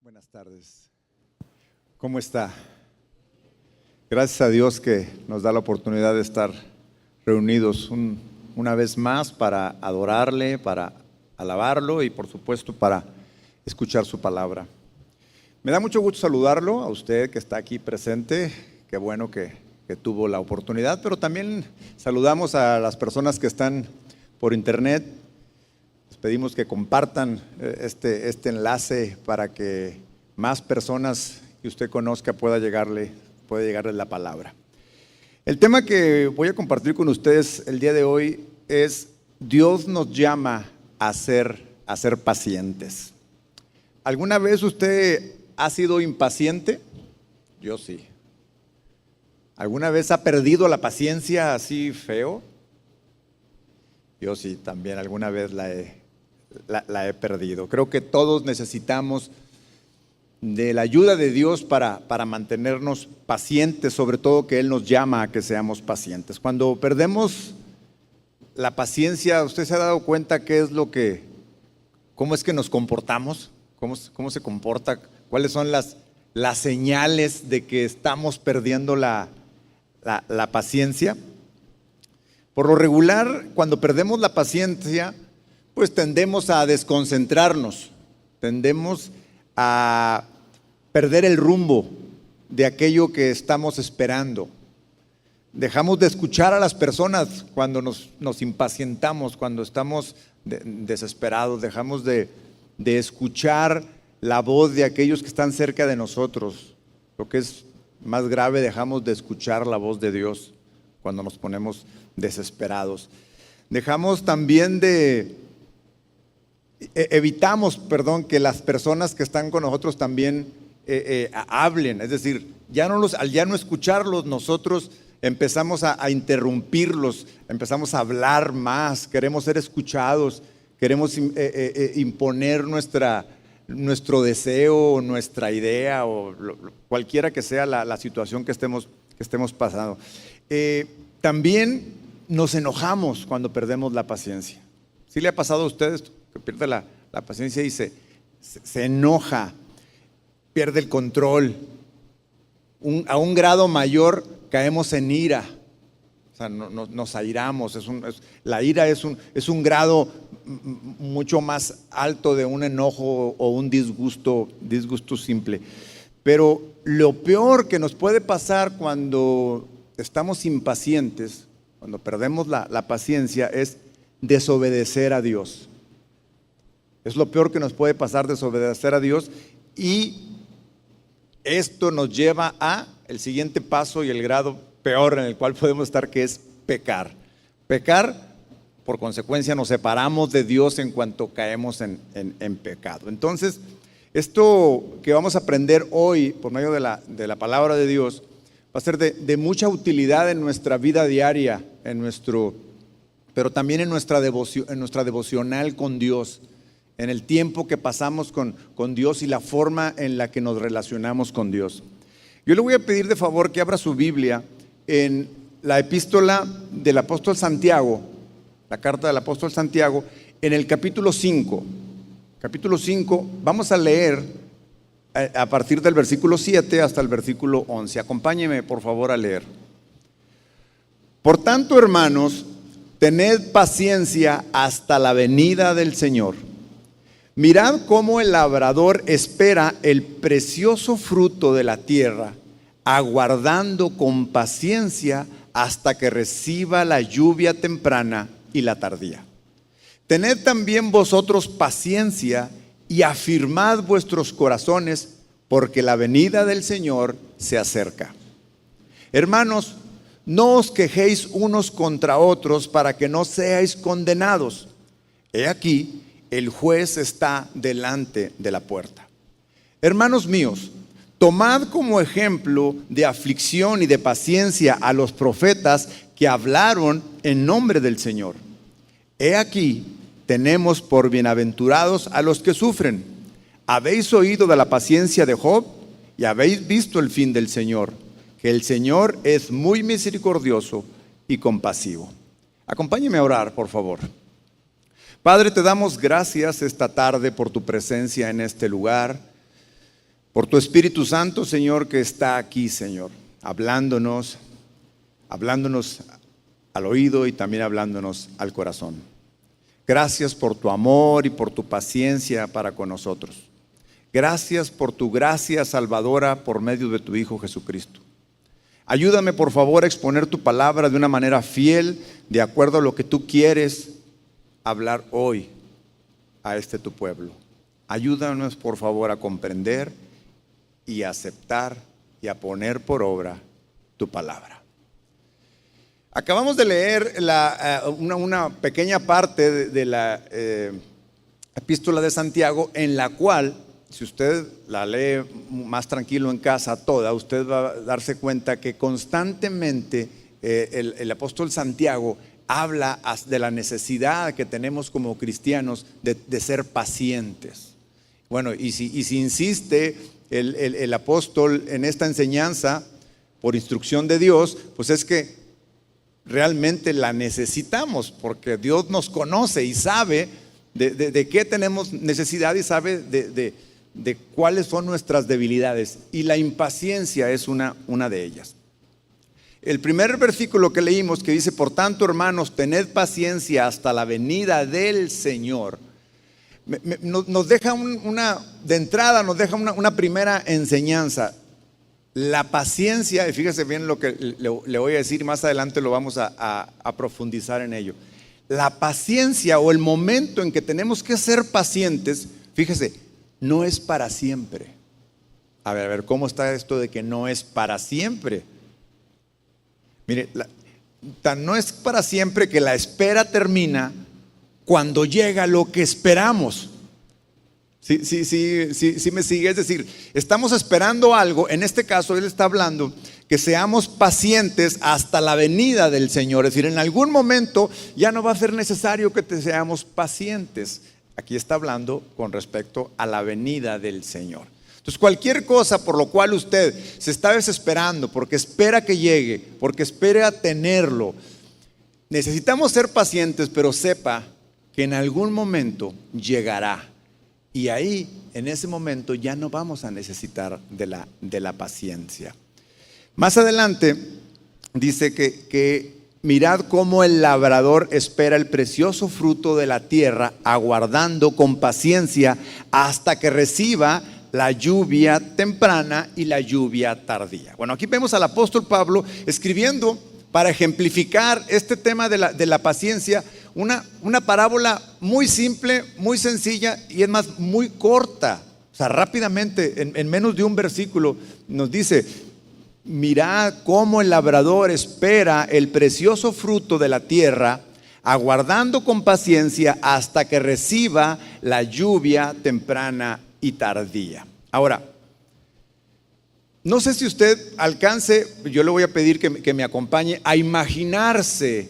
Buenas tardes. ¿Cómo está? Gracias a Dios que nos da la oportunidad de estar reunidos una vez más para adorarle, para alabarlo y por supuesto para escuchar su palabra. Me da mucho gusto saludarlo a usted que está aquí presente. Qué bueno que tuvo la oportunidad, pero también saludamos a las personas que están por internet. Les pedimos que compartan este enlace para que más personas que usted conozca pueda llegarle la palabra. El tema que voy a compartir con ustedes el día de hoy es: Dios nos llama a ser pacientes. ¿Alguna vez usted ha sido impaciente? Yo sí. ¿Alguna vez ha perdido la paciencia así feo? Yo sí, también alguna vez la he perdido. Creo que todos necesitamos de la ayuda de Dios para mantenernos pacientes, sobre todo que Él nos llama a que seamos pacientes. Cuando perdemos la paciencia, ¿usted se ha dado cuenta cómo es que nos comportamos? ¿Cómo se comporta? ¿Cuáles son las señales de que estamos perdiendo la paciencia? Por lo regular, cuando perdemos la paciencia, pues tendemos a desconcentrarnos, tendemos a perder el rumbo de aquello que estamos esperando. Dejamos de escuchar a las personas cuando nos impacientamos, cuando estamos desesperados. Dejamos de escuchar la voz de aquellos que están cerca de nosotros. Lo que es más grave, dejamos de escuchar la voz de Dios cuando nos ponemos desesperados. Evitamos que las personas que están con nosotros también hablen. Es decir, al ya no escucharlos, nosotros empezamos a interrumpirlos, empezamos a hablar más, queremos ser escuchados, queremos imponer nuestro deseo, nuestra idea o cualquiera que sea la situación que estemos pasando. También nos enojamos cuando perdemos la paciencia. ¿Sí le ha pasado a ustedes que pierde la paciencia y se enoja, pierde el control? A un grado mayor caemos en ira, o sea, nos airamos. La ira es un grado mucho más alto de un enojo o un disgusto simple. Pero lo peor que nos puede pasar cuando estamos impacientes, cuando perdemos la paciencia, es desobedecer a Dios. Es lo peor que nos puede pasar, desobedecer a Dios, y esto nos lleva a el siguiente paso y el grado peor en el cual podemos estar, que es pecar. Pecar, por consecuencia, nos separamos de Dios en cuanto caemos en pecado. Entonces, esto que vamos a aprender hoy por medio de la palabra de Dios va a ser de mucha utilidad en nuestra vida diaria, pero también en nuestra devocional con Dios, en el tiempo que pasamos con Dios y la forma en la que nos relacionamos con Dios. Yo le voy a pedir de favor que abra su Biblia en la epístola del apóstol Santiago, la carta del apóstol Santiago, en el capítulo 5. Capítulo 5, vamos a leer a partir del versículo 7 hasta el versículo 11. Acompáñeme por favor a leer. Por tanto, hermanos, tened paciencia hasta la venida del Señor. Mirad cómo el labrador espera el precioso fruto de la tierra, aguardando con paciencia hasta que reciba la lluvia temprana y la tardía. Tened también vosotros paciencia y afirmad vuestros corazones, porque la venida del Señor se acerca. Hermanos, no os quejéis unos contra otros para que no seáis condenados. He aquí, el juez está delante de la puerta. Hermanos míos, tomad como ejemplo de aflicción y de paciencia a los profetas que hablaron en nombre del Señor. He aquí, tenemos por bienaventurados a los que sufren. Habéis oído de la paciencia de Job y habéis visto el fin del Señor, que el Señor es muy misericordioso y compasivo. Acompáñeme a orar, por favor. Padre, te damos gracias esta tarde por tu presencia en este lugar. por tu Espíritu Santo, Señor, que está aquí, Señor, hablándonos al oído y también hablándonos al corazón. Gracias por tu amor y por tu paciencia para con nosotros. Gracias por tu gracia salvadora por medio de tu Hijo Jesucristo. Ayúdame, por favor, a exponer tu palabra de una manera fiel, de acuerdo a lo que tú quieres hablar hoy a este tu pueblo. Ayúdanos, por favor, a comprender y a aceptar y a poner por obra tu palabra. Acabamos de leer una pequeña parte de la epístola de Santiago, en la cual, si usted la lee más tranquilo en casa toda, usted va a darse cuenta que constantemente el apóstol Santiago habla de la necesidad que tenemos como cristianos de ser pacientes. Bueno, y si insiste el apóstol en esta enseñanza por instrucción de Dios, pues es que realmente la necesitamos, porque Dios nos conoce y sabe de qué tenemos necesidad y sabe de cuáles son nuestras debilidades, y la impaciencia es una de ellas. El primer versículo que leímos, que dice: por tanto, hermanos, tened paciencia hasta la venida del Señor, nos deja de entrada nos deja una primera enseñanza. La paciencia, y fíjese bien lo que le voy a decir, más adelante lo vamos a profundizar en ello. La paciencia, o el momento en que tenemos que ser pacientes, fíjese, no es para siempre. A ver, ¿cómo está esto de que no es para siempre? Mire, no es para siempre que la espera termina cuando llega lo que esperamos. Sí me sigue, es decir, estamos esperando algo. En este caso él está hablando que seamos pacientes hasta la venida del Señor. Es decir, en algún momento ya no va a ser necesario que seamos pacientes. Aquí está hablando con respecto a la venida del Señor. Entonces, cualquier cosa por lo cual usted se está desesperando, porque espera que llegue, porque espera tenerlo, necesitamos ser pacientes, pero sepa que en algún momento llegará. Y ahí, en ese momento, ya no vamos a necesitar de la paciencia. Más adelante dice que mirad cómo el labrador espera el precioso fruto de la tierra, aguardando con paciencia hasta que reciba la lluvia temprana y la lluvia tardía. Bueno, aquí vemos al apóstol Pablo escribiendo, para ejemplificar este tema de la paciencia, una parábola muy simple, muy sencilla, y es más, muy corta. O sea, rápidamente, en menos de un versículo, nos dice: mirad cómo el labrador espera el precioso fruto de la tierra, aguardando con paciencia hasta que reciba la lluvia temprana y tardía. Ahora, no sé si usted alcance, yo le voy a pedir que me acompañe a imaginarse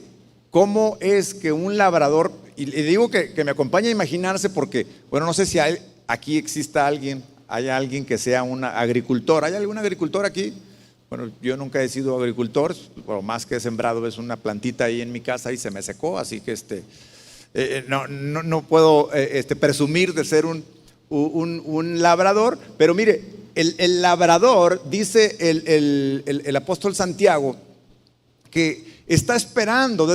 cómo es que un labrador, y le digo que me acompañe a imaginarse porque, bueno, no sé si aquí exista hay alguien que sea un agricultor. ¿Hay algún agricultor aquí? Bueno, yo nunca he sido agricultor, por más que he sembrado es una plantita ahí en mi casa y se me secó, así que no puedo presumir de ser un labrador, pero mire, el labrador, dice el apóstol Santiago, que está esperando,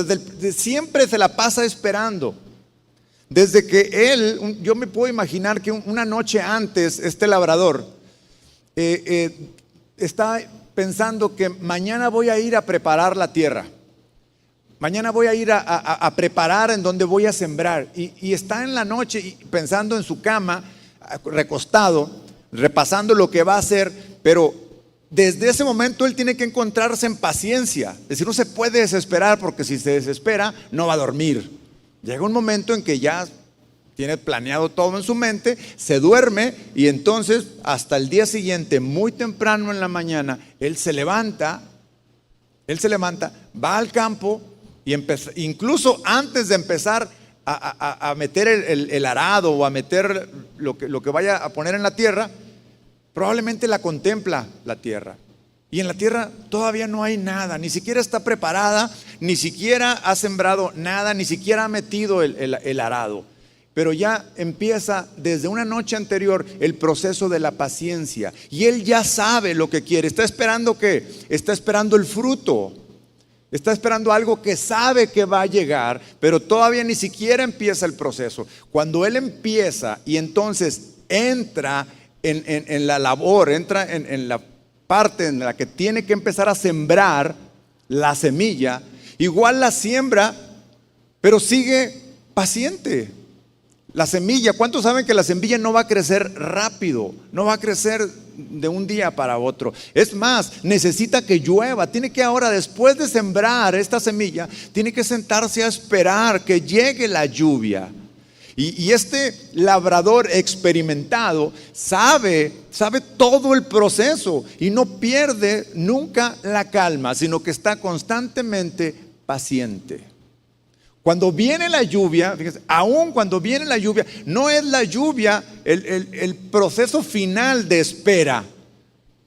siempre se la pasa esperando. Desde que yo me puedo imaginar que una noche antes este labrador está pensando que mañana voy a ir a preparar la tierra. Mañana voy a ir a preparar en donde voy a sembrar. Y está en la noche pensando en su cama, recostado, repasando lo que va a hacer, pero desde ese momento él tiene que encontrarse en paciencia. Es decir, no se puede desesperar, porque si se desespera no va a dormir. Llega un momento en que ya tiene planeado todo en su mente, se duerme, y entonces hasta el día siguiente, muy temprano en la mañana, él se levanta, va al campo y incluso antes de empezar a meter el arado o a meter lo que vaya a poner en la tierra, probablemente la contempla la tierra. Y en la tierra todavía no hay nada, ni siquiera está preparada, ni siquiera ha sembrado nada, ni siquiera ha metido el arado. pero ya empieza desde una noche anterior el proceso de la paciencia. Y él ya sabe lo que quiere. ¿Está esperando qué? Está esperando el fruto. Está esperando algo que sabe que va a llegar, pero todavía ni siquiera empieza el proceso. Cuando él empieza y entonces entra en la labor, entra en la parte en la que tiene que empezar a sembrar la semilla, igual la siembra, pero sigue paciente. La semilla, ¿cuántos saben que la semilla no va a crecer rápido? No va a crecer de un día para otro. Es más, necesita que llueva. Tiene que ahora, después de sembrar esta semilla, tiene que sentarse a esperar que llegue la lluvia. Y este labrador experimentado sabe todo el proceso y no pierde nunca la calma, sino que está constantemente paciente. Cuando viene la lluvia, fíjense, aún cuando viene la lluvia, no es la lluvia el proceso final de espera.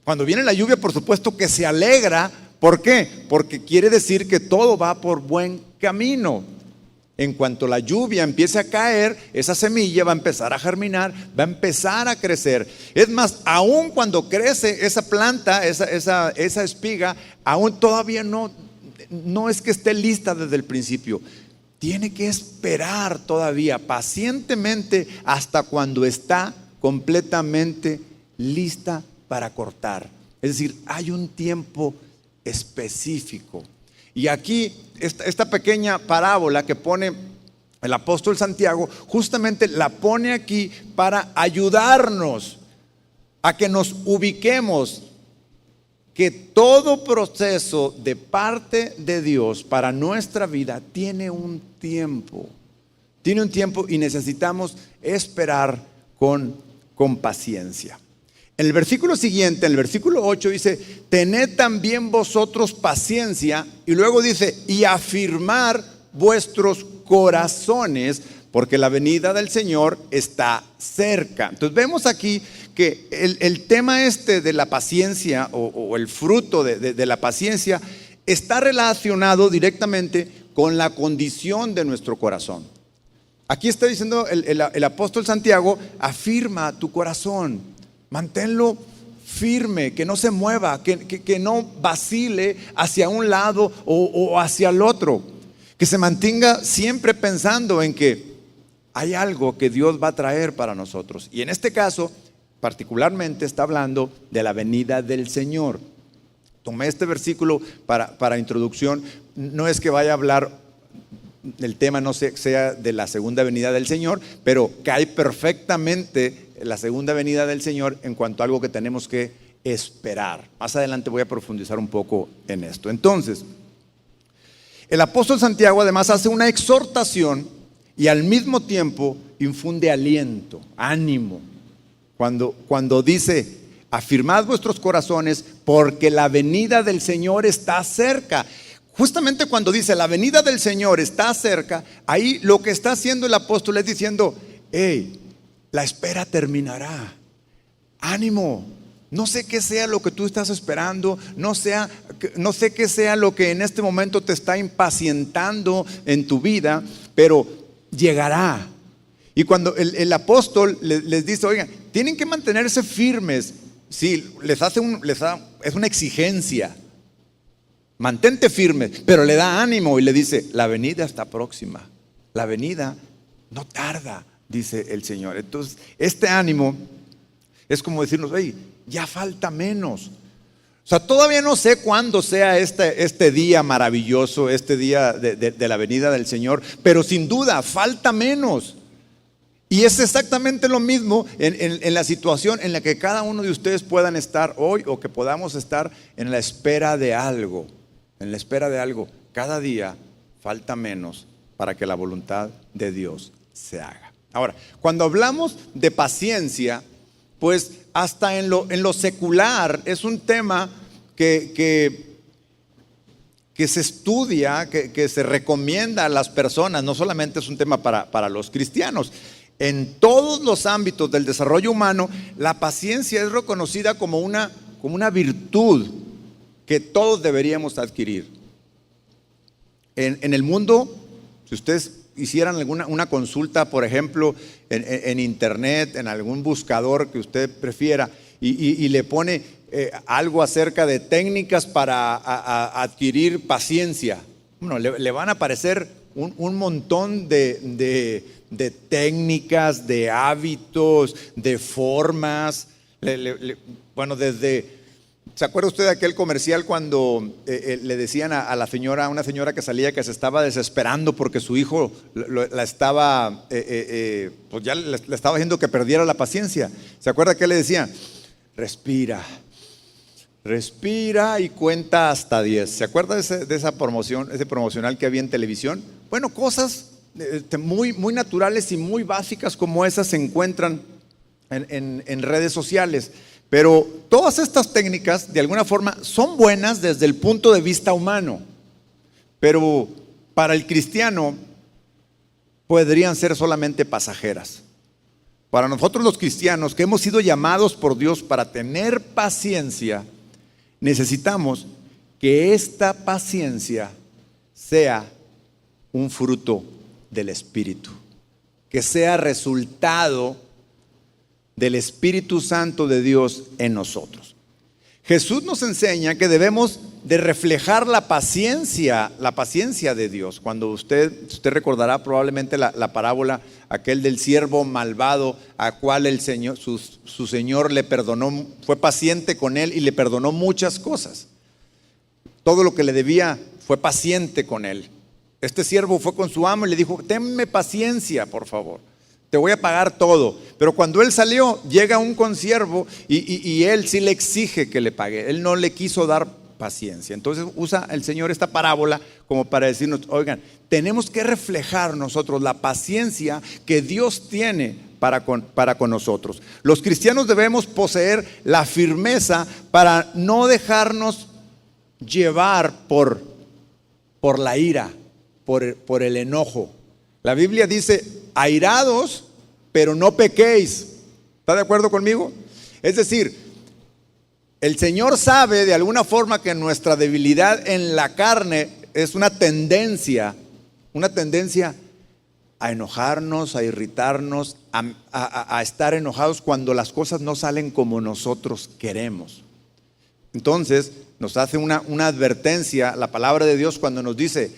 Cuando viene la lluvia, por supuesto que se alegra. ¿Por qué? Porque quiere decir que todo va por buen camino. En cuanto la lluvia empiece a caer, esa semilla va a empezar a germinar, va a empezar a crecer. Es más, aún cuando crece esa planta, esa espiga, aún todavía no es que esté lista desde el principio. Tiene que esperar todavía pacientemente hasta cuando está completamente lista para cortar. Es decir, hay un tiempo específico. Y aquí, esta pequeña parábola que pone el apóstol Santiago, justamente la pone aquí para ayudarnos a que nos ubiquemos que todo proceso de parte de Dios para nuestra vida tiene un tiempo. Tiene un tiempo y necesitamos esperar con paciencia. En el versículo siguiente, en el versículo 8 dice, tened también vosotros paciencia, y luego dice, y afirmar vuestros corazones, porque la venida del Señor está cerca. Entonces vemos aquí que el tema de la paciencia o el fruto de la paciencia está relacionado directamente con la condición de nuestro corazón. Aquí está diciendo el apóstol Santiago, afirma tu corazón, manténlo firme, que no se mueva, que no vacile hacia un lado o hacia el otro, que se mantenga siempre pensando en que hay algo que Dios va a traer para nosotros. Y en este caso, particularmente está hablando de la venida del Señor. Tomé este versículo para introducción. No es que vaya a hablar, el tema no sea de la segunda venida del Señor, pero cae perfectamente la segunda venida del Señor en cuanto a algo que tenemos que esperar. Más adelante voy a profundizar un poco en esto. Entonces, el apóstol Santiago además hace una exhortación y al mismo tiempo infunde aliento, ánimo. Cuando dice, afirmad vuestros corazones porque la venida del Señor está cerca. Justamente cuando dice la venida del Señor está cerca, ahí lo que está haciendo el apóstol es diciendo, hey, la espera terminará. Ánimo. No sé qué sea lo que tú estás esperando, no sé qué sea lo que en este momento te está impacientando en tu vida, pero llegará. Y cuando el apóstol les dice, oigan, tienen que mantenerse firmes. Sí, es una exigencia. Mantente firme, pero le da ánimo y le dice, la venida está próxima. La venida no tarda, dice el Señor. Entonces, este ánimo es como decirnos, hey, ya falta menos. O sea, todavía no sé cuándo sea este día maravilloso, este día de la venida del Señor, pero sin duda falta menos. Y es exactamente lo mismo en la situación en la que cada uno de ustedes puedan estar hoy o que podamos estar en la espera de algo. En la espera de algo. Cada día falta menos para que la voluntad de Dios se haga. Ahora, cuando hablamos de paciencia, pues hasta en lo secular es un tema que se estudia, que se recomienda a las personas. No solamente es un tema para los cristianos. En todos los ámbitos del desarrollo humano, la paciencia es reconocida como una virtud que todos deberíamos adquirir. En el mundo, si ustedes hicieran una consulta, por ejemplo, en internet, en algún buscador que usted prefiera, y le pone algo acerca de técnicas para adquirir paciencia, bueno, le van a aparecer un montón de técnicas, de hábitos, de formas. Bueno, ¿se acuerda usted de aquel comercial cuando le decían a una señora que salía que se estaba desesperando porque su hijo la estaba, pues ya le estaba haciendo que perdiera la paciencia? ¿Se acuerda que le decía? Respira y cuenta hasta 10. ¿Se acuerda de esa promoción, ese promocional que había en televisión? Bueno, cosas muy naturales y muy básicas como esas se encuentran en redes sociales. Pero todas estas técnicas, de alguna forma, son buenas desde el punto de vista humano. Pero para el cristiano podrían ser solamente pasajeras. Para nosotros los cristianos que hemos sido llamados por Dios para tener paciencia, necesitamos que esta paciencia sea un fruto del Espíritu, que sea resultado del Espíritu Santo de Dios en nosotros. Jesús nos enseña que debemos de reflejar la paciencia de Dios. Cuando usted recordará probablemente la parábola, aquel del siervo malvado, a cual el Señor, su Señor le perdonó, fue paciente con él y le perdonó muchas cosas. Todo lo que le debía, fue paciente con él. Este siervo fue con su amo y le dijo: tenme paciencia, por favor, te voy a pagar todo. Pero cuando él salió, llega un consiervo y él sí le exige que le pague. Él no le quiso dar paciencia. Entonces usa el Señor esta parábola como para decirnos: oigan, tenemos que reflejar nosotros la paciencia que Dios tiene para con nosotros. Los cristianos debemos poseer la firmeza para no dejarnos llevar por la ira, por el enojo. La Biblia dice: airados, pero no pequéis. ¿Está de acuerdo conmigo? Es decir, el Señor sabe de alguna forma que nuestra debilidad en la carne es una tendencia a enojarnos, a irritarnos, a estar enojados cuando las cosas no salen como nosotros queremos. Entonces nos hace una advertencia la palabra de Dios cuando nos dice: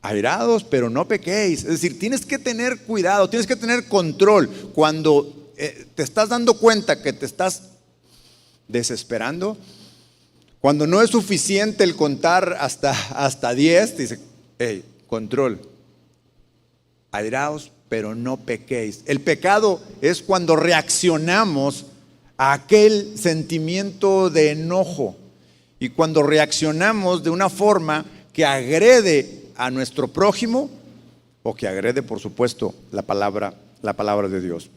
airados, pero no pequéis. Es decir, tienes que tener cuidado, tienes que tener control. Cuando te estás dando cuenta que te estás desesperando, cuando no es suficiente el contar hasta 10, te dice: control, airados, pero no pequéis. El pecado es cuando reaccionamos a aquel sentimiento de enojo y cuando reaccionamos de una forma que agrede a nuestro prójimo o que agrede, por supuesto, la palabra de Dios.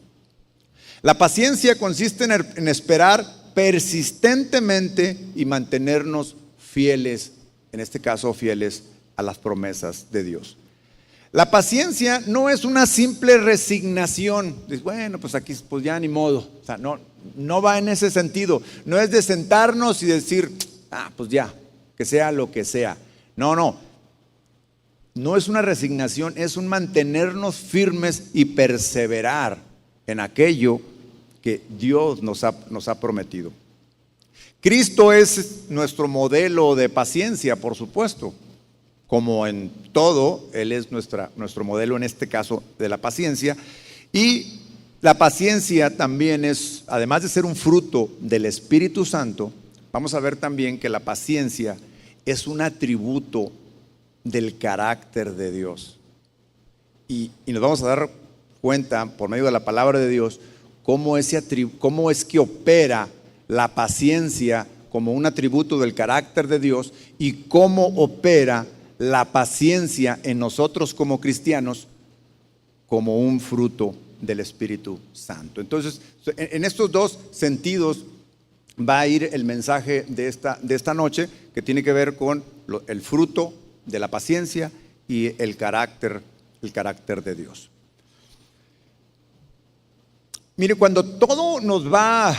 La paciencia consiste en esperar persistentemente y mantenernos fieles, en este caso fieles a las promesas de Dios. La paciencia no es una simple resignación. Dices: bueno, pues aquí pues ya ni modo. O sea, no va en ese sentido. No es de sentarnos y decir: pues ya, que sea lo que sea. No es una resignación, es un mantenernos firmes y perseverar en aquello que Dios nos ha prometido. Cristo es nuestro modelo de paciencia, por supuesto. Como en todo, Él es nuestro modelo, en este caso, de la paciencia. Y la paciencia también es, además de ser un fruto del Espíritu Santo, vamos a ver también que la paciencia es un atributo del carácter de Dios. Y nos vamos a dar cuenta, por medio de la palabra de Dios, cómo es que opera la paciencia como un atributo del carácter de Dios y cómo opera la paciencia en nosotros como cristianos como un fruto del Espíritu Santo. Entonces, en estos dos sentidos va a ir el mensaje de esta noche, que tiene que ver con el fruto de la paciencia y el carácter de Dios. Mire, cuando todo nos va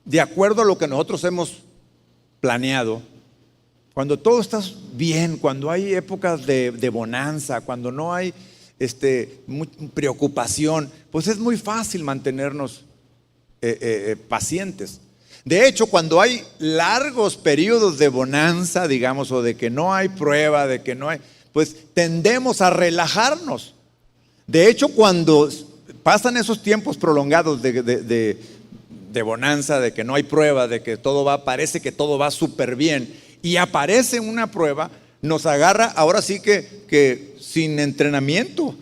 de acuerdo a lo que nosotros hemos planeado, Cuando todo está bien, cuando hay épocas de bonanza, cuando no hay preocupación, pues es muy fácil mantenernos pacientes. De hecho, cuando hay largos periodos de bonanza, digamos, o de que no hay prueba, de que no hay, pues tendemos a relajarnos. De hecho, cuando pasan esos tiempos prolongados de bonanza, de que no hay prueba, de que parece que todo va súper bien, y aparece una prueba, nos agarra ahora sí que sin entrenamiento,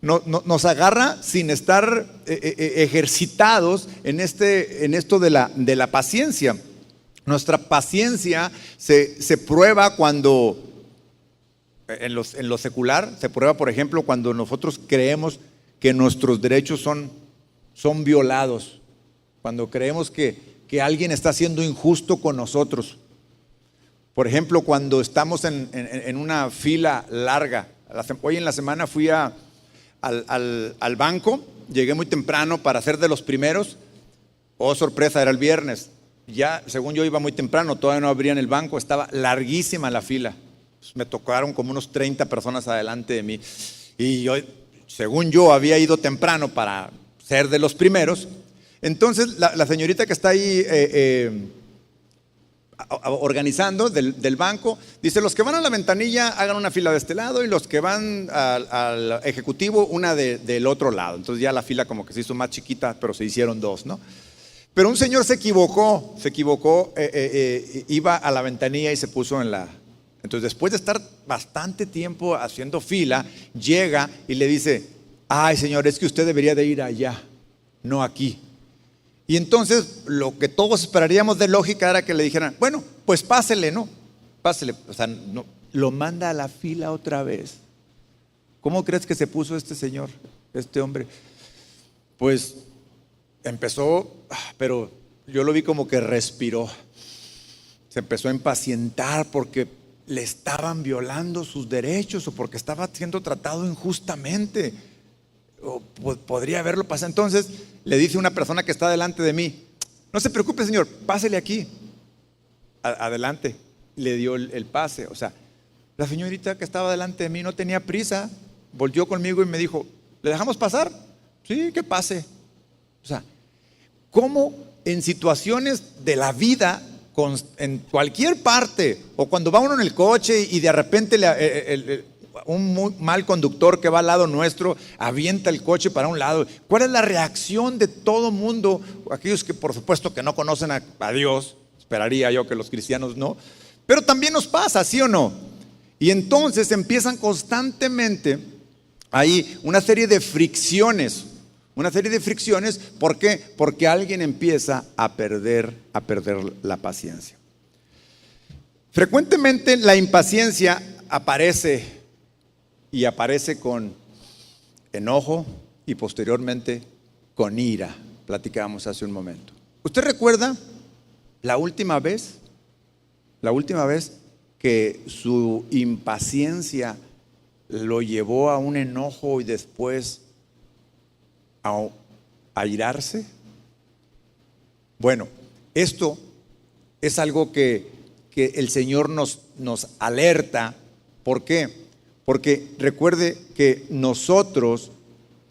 nos agarra sin estar ejercitados en esto de la paciencia. Nuestra paciencia se prueba cuando, en lo secular, se prueba, por ejemplo, cuando nosotros creemos que nuestros derechos son violados, cuando creemos que alguien está siendo injusto con nosotros. Por ejemplo, cuando estamos en una fila larga. Hoy en la semana fui al banco, llegué muy temprano para ser de los primeros. Oh, sorpresa, era el viernes. Ya, según yo iba muy temprano, todavía no abrían el banco, estaba larguísima la fila. Me tocaron como unos 30 personas adelante de mí. Y yo, según yo, había ido temprano para ser de los primeros. Entonces, la señorita que está ahí organizando del banco, dice: los que van a la ventanilla hagan una fila de este lado y los que van al ejecutivo una del otro lado. Entonces ya la fila como que se hizo más chiquita, pero se hicieron dos, ¿no? Pero un señor se equivocó, iba a la ventanilla y se puso en la... Entonces, después de estar bastante tiempo haciendo fila, llega y le dice: ay, señor, es que usted debería de ir allá, no aquí. Y entonces lo que todos esperaríamos de lógica era que le dijeran: bueno, pues pásele, ¿no? Pásele. O sea, no, lo manda a la fila otra vez. ¿Cómo crees que se puso este señor, este hombre? Pues empezó, pero yo lo vi como que respiró. Se empezó a impacientar porque le estaban violando sus derechos o porque estaba siendo tratado injustamente. O podría haberlo pasado. Entonces le dice una persona que está delante de mí: no se preocupe, señor, pásele aquí. Adelante. Le dio el pase. O sea, la señorita que estaba delante de mí no tenía prisa, volteó conmigo y me dijo: ¿le dejamos pasar? Sí, que pase. O sea, ¿cómo en situaciones de la vida, en cualquier parte, o cuando va uno en el coche y de repente un muy mal conductor que va al lado nuestro avienta el coche para un lado? ¿Cuál es la reacción de todo mundo? Aquellos que por supuesto que no conocen a Dios, esperaría yo que los cristianos no, pero también nos pasa, ¿sí o no? Y entonces empiezan constantemente ahí una serie de fricciones. ¿Por qué? Porque alguien empieza a perder la paciencia. Frecuentemente la impaciencia aparece con enojo y posteriormente con ira. Platicábamos hace un momento. ¿Usted recuerda la última vez que su impaciencia lo llevó a un enojo y después a airarse? Bueno, esto es algo que el Señor nos alerta. ¿Por qué? Porque recuerde que nosotros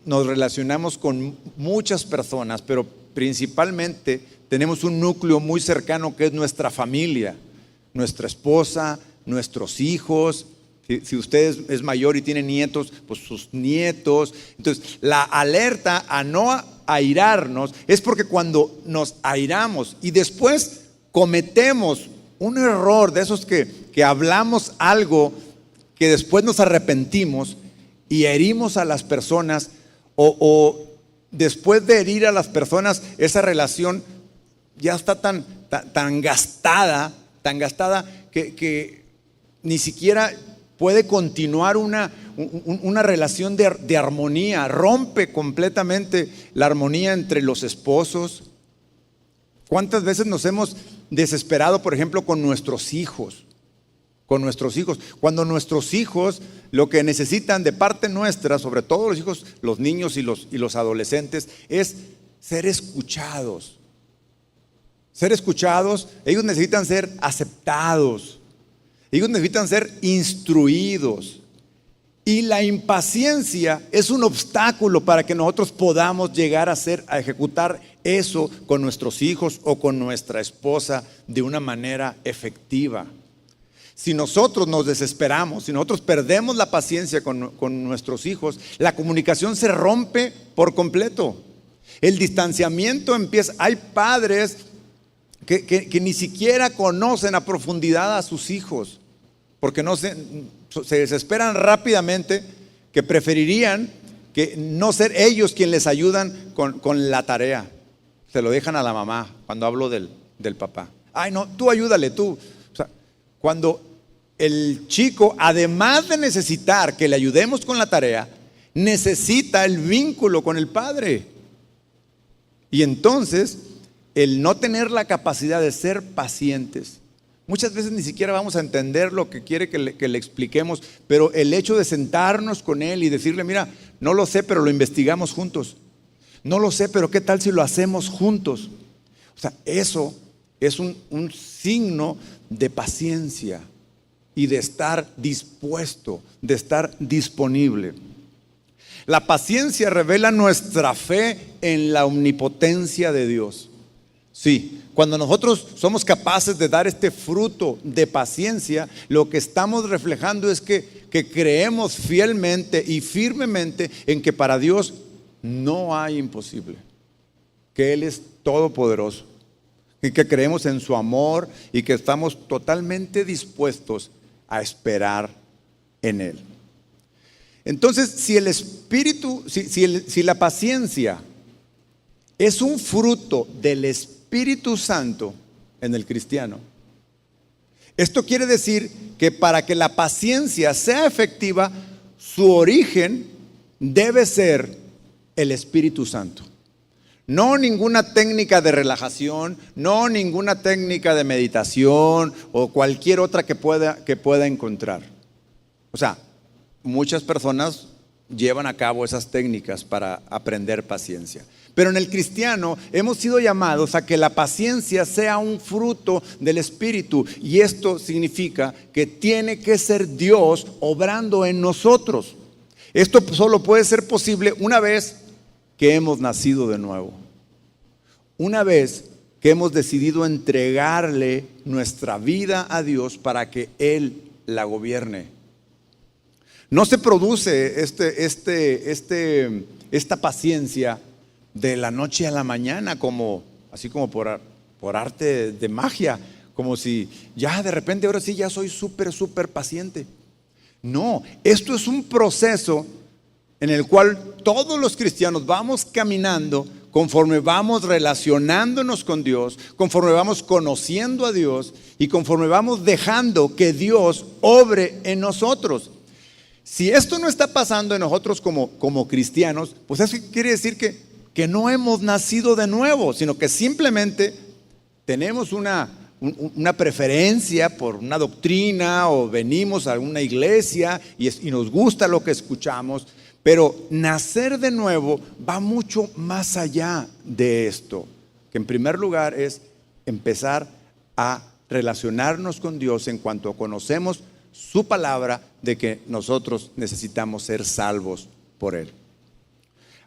nos relacionamos con muchas personas, pero principalmente tenemos un núcleo muy cercano que es nuestra familia, nuestra esposa, nuestros hijos. Si usted es mayor y tiene nietos, pues sus nietos. Entonces, la alerta a no airarnos es porque cuando nos airamos y después cometemos un error de esos que hablamos algo que después nos arrepentimos y herimos a las personas, o después de herir a las personas, esa relación ya está tan gastada que ni siquiera puede continuar una relación de armonía. Rompe completamente la armonía entre los esposos. ¿Cuántas veces nos hemos desesperado, por ejemplo, con nuestros hijos? Cuando nuestros hijos lo que necesitan de parte nuestra, sobre todo los hijos, los niños y los adolescentes, es ser escuchados. Ellos necesitan ser aceptados. Ellos necesitan ser instruidos. Y la impaciencia es un obstáculo para que nosotros podamos llegar a ejecutar eso con nuestros hijos o con nuestra esposa de una manera efectiva. Si nosotros nos desesperamos, si nosotros perdemos la paciencia con nuestros hijos, la comunicación se rompe por completo. El distanciamiento empieza. Hay padres que ni siquiera conocen a profundidad a sus hijos, porque se desesperan rápidamente, que preferirían que no ser ellos quienes les ayudan con la tarea. Se lo dejan a la mamá cuando hablo del papá. Ay, no, tú ayúdale, tú. O sea, cuando el chico, además de necesitar que le ayudemos con la tarea, necesita el vínculo con el padre. Y entonces, el no tener la capacidad de ser pacientes, muchas veces ni siquiera vamos a entender lo que quiere que le expliquemos, pero el hecho de sentarnos con él y decirle, mira, no lo sé, pero lo investigamos juntos. No lo sé, pero ¿qué tal si lo hacemos juntos? O sea, eso es un signo de paciencia y de estar dispuesto, de estar disponible. La paciencia revela nuestra fe en la omnipotencia de Dios. Sí, cuando nosotros somos capaces de dar este fruto de paciencia, lo que estamos reflejando es que creemos fielmente y firmemente en que para Dios no hay imposible, que Él es todopoderoso, y que creemos en su amor y que estamos totalmente dispuestos a esperar en Él. Entonces, si la paciencia es un fruto del Espíritu Santo en el cristiano, esto quiere decir que para que la paciencia sea efectiva, su origen debe ser el Espíritu Santo. No ninguna técnica de relajación, no ninguna técnica de meditación o cualquier otra que pueda encontrar. O sea, muchas personas llevan a cabo esas técnicas para aprender paciencia. Pero en el cristiano hemos sido llamados a que la paciencia sea un fruto del Espíritu. Y esto significa que tiene que ser Dios obrando en nosotros. Esto solo puede ser posible una vez que hemos nacido de nuevo. Una vez que hemos decidido entregarle nuestra vida a Dios para que Él la gobierne. No se produce esta paciencia de la noche a la mañana, así como por arte de magia, como si ya de repente ahora sí ya soy súper paciente. No, esto es un proceso en el cual todos los cristianos vamos caminando conforme vamos relacionándonos con Dios, conforme vamos conociendo a Dios y conforme vamos dejando que Dios obre en nosotros. Si esto no está pasando en nosotros como cristianos, pues eso quiere decir que no hemos nacido de nuevo, sino que simplemente tenemos una preferencia por una doctrina o venimos a una iglesia y nos gusta lo que escuchamos. Pero nacer de nuevo va mucho más allá de esto, que en primer lugar es empezar a relacionarnos con Dios en cuanto conocemos su palabra de que nosotros necesitamos ser salvos por Él.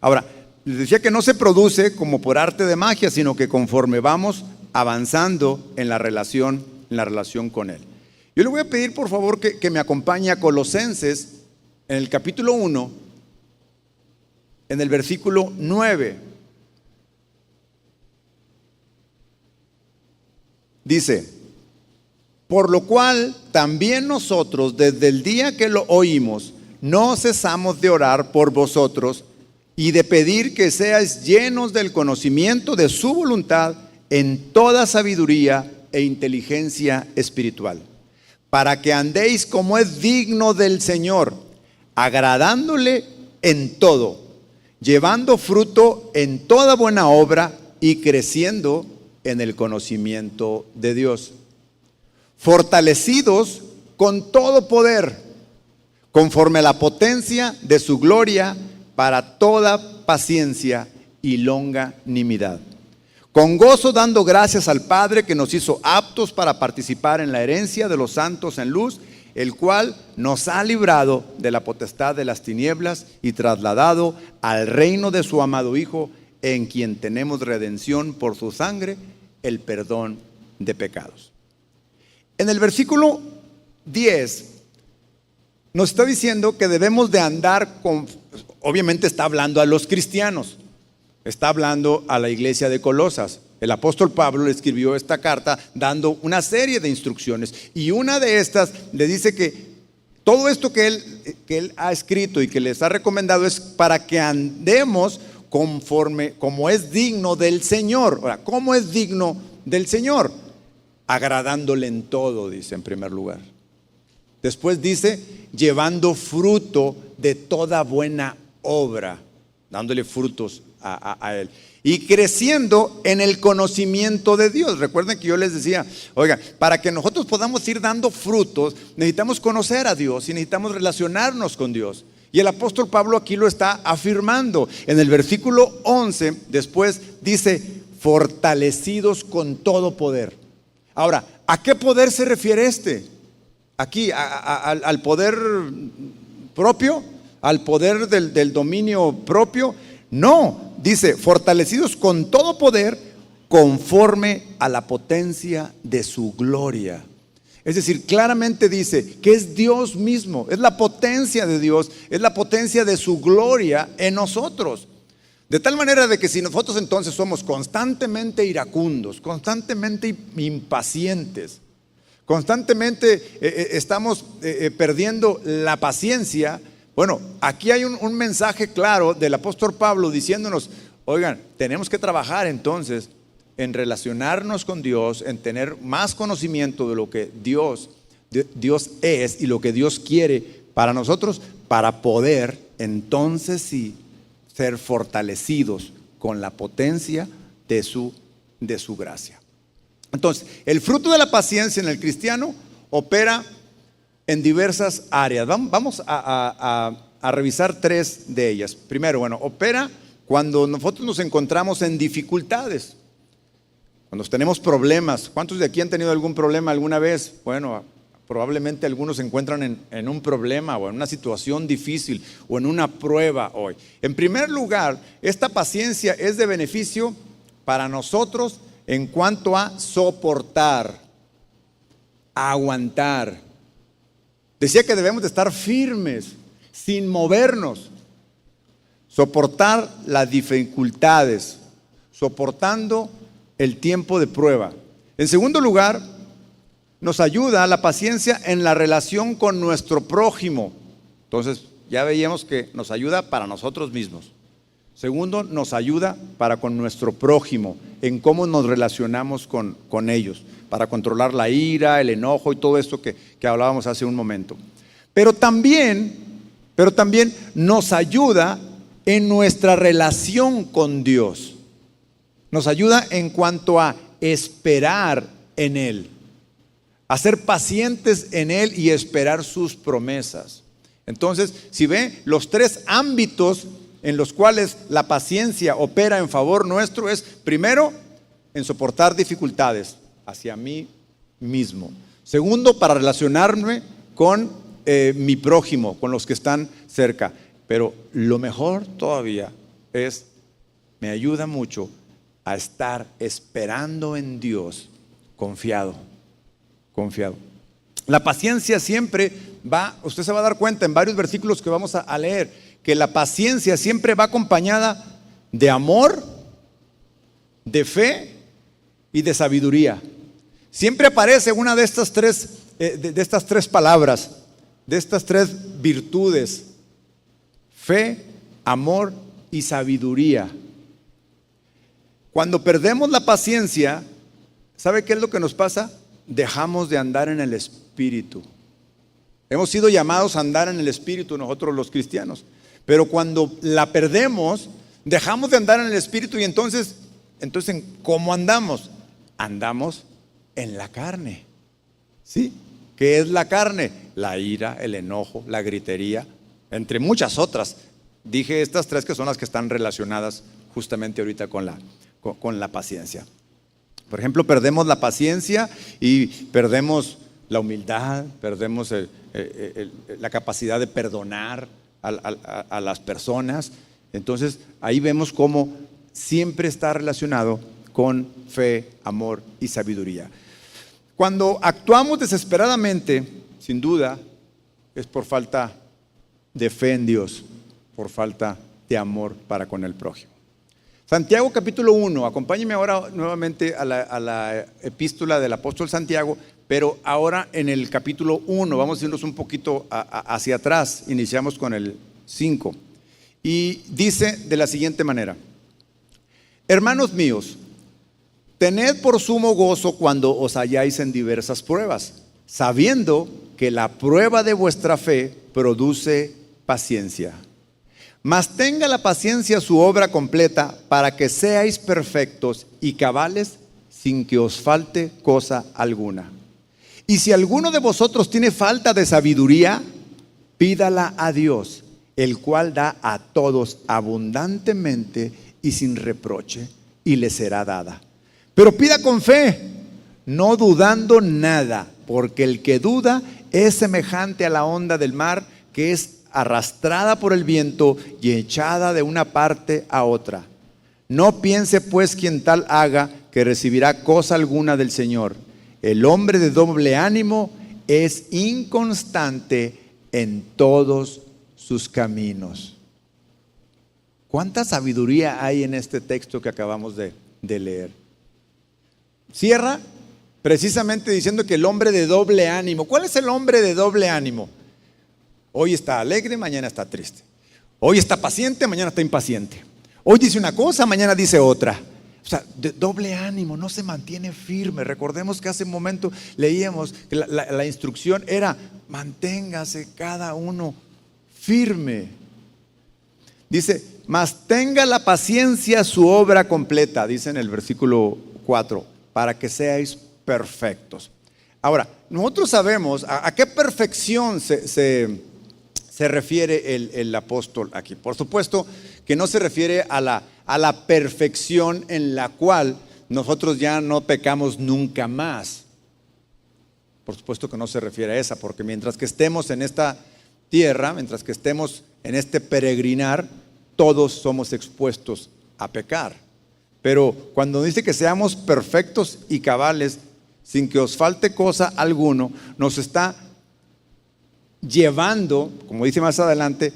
Ahora, les decía que no se produce como por arte de magia, sino que conforme vamos avanzando en la relación con Él. Yo le voy a pedir por favor que me acompañe a Colosenses en el capítulo 1, en el versículo 9. Dice: por lo cual también nosotros desde el día que lo oímos no cesamos de orar por vosotros y de pedir que seáis llenos del conocimiento de su voluntad en toda sabiduría e inteligencia espiritual, para que andéis como es digno del Señor, agradándole en todo, llevando fruto en toda buena obra y creciendo en el conocimiento de Dios, fortalecidos con todo poder, conforme a la potencia de su gloria, para toda paciencia y longanimidad, con gozo dando gracias al Padre que nos hizo aptos para participar en la herencia de los santos en luz, el cual nos ha librado de la potestad de las tinieblas y trasladado al reino de su amado Hijo, en quien tenemos redención por su sangre, el perdón de pecados. En el versículo 10 nos está diciendo que debemos de andar con, obviamente está hablando a los cristianos, está hablando a la iglesia de Colosas. El apóstol Pablo le escribió esta carta dando una serie de instrucciones, y una de estas le dice que todo esto que él ha escrito y que les ha recomendado es para que andemos conforme, como es digno del Señor. Ahora, ¿cómo es digno del Señor? Agradándole en todo, dice en primer lugar. Después dice, llevando fruto de toda buena obra, dándole frutos a Él. Y creciendo en el conocimiento de Dios. Recuerden que yo les decía, oiga, para que nosotros podamos ir dando frutos, necesitamos conocer a Dios y necesitamos relacionarnos con Dios. Y el apóstol Pablo aquí lo está afirmando. En el versículo 11, después dice, fortalecidos con todo poder. Ahora, ¿a qué poder se refiere aquí? ¿Al poder propio? ¿Al poder del dominio propio? No, dice, fortalecidos con todo poder conforme a la potencia de su gloria. Es decir, claramente dice que es Dios mismo, es la potencia de Dios, es la potencia de su gloria en nosotros. De tal manera de que si nosotros entonces somos constantemente iracundos, constantemente impacientes, constantemente estamos perdiendo la paciencia, bueno, aquí hay un mensaje claro del apóstol Pablo diciéndonos, oigan, tenemos que trabajar entonces en relacionarnos con Dios, en tener más conocimiento de lo que Dios es y lo que Dios quiere para nosotros, para poder entonces sí ser fortalecidos con la potencia de su gracia. Entonces, el fruto de la paciencia en el cristiano opera en diversas áreas. Vamos a revisar tres de ellas. Primero, bueno, opera cuando nosotros nos encontramos en dificultades, cuando tenemos problemas. ¿Cuántos de aquí han tenido algún problema alguna vez? Bueno, probablemente algunos se encuentran en un problema o en una situación difícil o en una prueba hoy. En primer lugar, esta paciencia es de beneficio para nosotros en cuanto a soportar, a aguantar. Decía que debemos de estar firmes, sin movernos, soportar las dificultades, soportando el tiempo de prueba. En segundo lugar, nos ayuda la paciencia en la relación con nuestro prójimo. Entonces, ya veíamos que nos ayuda para nosotros mismos. Segundo, nos ayuda para con nuestro prójimo, en cómo nos relacionamos con ellos, para controlar la ira, el enojo y todo esto que hablábamos hace un momento. Pero también nos ayuda en nuestra relación con Dios. Nos ayuda en cuanto a esperar en Él, a ser pacientes en Él y esperar sus promesas. Entonces, si ve, los tres ámbitos en los cuales la paciencia opera en favor nuestro es, primero, en soportar dificultades hacia mí mismo. Segundo, para relacionarme con mi prójimo, con los que están cerca. Pero lo mejor todavía es, me ayuda mucho a estar esperando en Dios, confiado. La paciencia siempre usted se va a dar cuenta en varios versículos que vamos a leer, que la paciencia siempre va acompañada de amor, de fe y de sabiduría. Siempre aparece una de estas tres palabras, de estas tres virtudes: fe, amor y sabiduría. Cuando perdemos la paciencia, ¿sabe qué es lo que nos pasa? Dejamos de andar en el Espíritu. Hemos sido llamados a andar en el Espíritu nosotros los cristianos, pero cuando la perdemos, dejamos de andar en el Espíritu y entonces ¿cómo andamos? Andamos en la carne. ¿Sí? ¿Qué es la carne? La ira, el enojo, la gritería, entre muchas otras. Dije estas tres que son las que están relacionadas justamente ahorita con con la paciencia. Por ejemplo, perdemos la paciencia y perdemos la humildad, perdemos la capacidad de perdonar a las personas. Entonces, ahí vemos cómo siempre está relacionado con fe, amor y sabiduría. Cuando actuamos desesperadamente, sin duda, es por falta de fe en Dios, por falta de amor para con el prójimo. Santiago capítulo 1, acompáñenme ahora nuevamente a la epístola del apóstol Santiago, pero ahora en el capítulo 1, vamos a irnos un poquito hacia atrás, iniciamos con el 5, y dice de la siguiente manera: hermanos míos, tened por sumo gozo cuando os halláis en diversas pruebas, sabiendo que la prueba de vuestra fe produce paciencia. Mas tenga la paciencia su obra completa, para que seáis perfectos y cabales, sin que os falte cosa alguna. Y si alguno de vosotros tiene falta de sabiduría, pídala a Dios, el cual da a todos abundantemente y sin reproche, y le será dada. Pero pida con fe, no dudando nada, porque el que duda es semejante a la onda del mar, que es arrastrada por el viento y echada de una parte a otra. No piense pues quien tal haga que recibirá cosa alguna del Señor. El hombre de doble ánimo es inconstante en todos sus caminos. ¿Cuánta sabiduría hay en este texto que acabamos de leer? Cierra precisamente diciendo que el hombre de doble ánimo. ¿Cuál es el hombre de doble ánimo? Hoy está alegre, mañana está triste. Hoy está paciente, mañana está impaciente. Hoy dice una cosa, mañana dice otra. O sea, de doble ánimo, no se mantiene firme. Recordemos que hace un momento leíamos que la instrucción era: manténgase cada uno firme. Dice: mas tenga la paciencia su obra completa, dice en el versículo 4, para que seáis perfectos. Ahora, nosotros sabemos a qué perfección se refiere el apóstol aquí. Por supuesto que no se refiere a la perfección en la cual nosotros ya no pecamos nunca más. Por supuesto que no se refiere a esa, porque mientras que estemos en esta tierra, mientras que estemos en este peregrinar, todos somos expuestos a pecar. Pero cuando dice que seamos perfectos y cabales, sin que os falte cosa alguno, nos está llevando, como dice más adelante,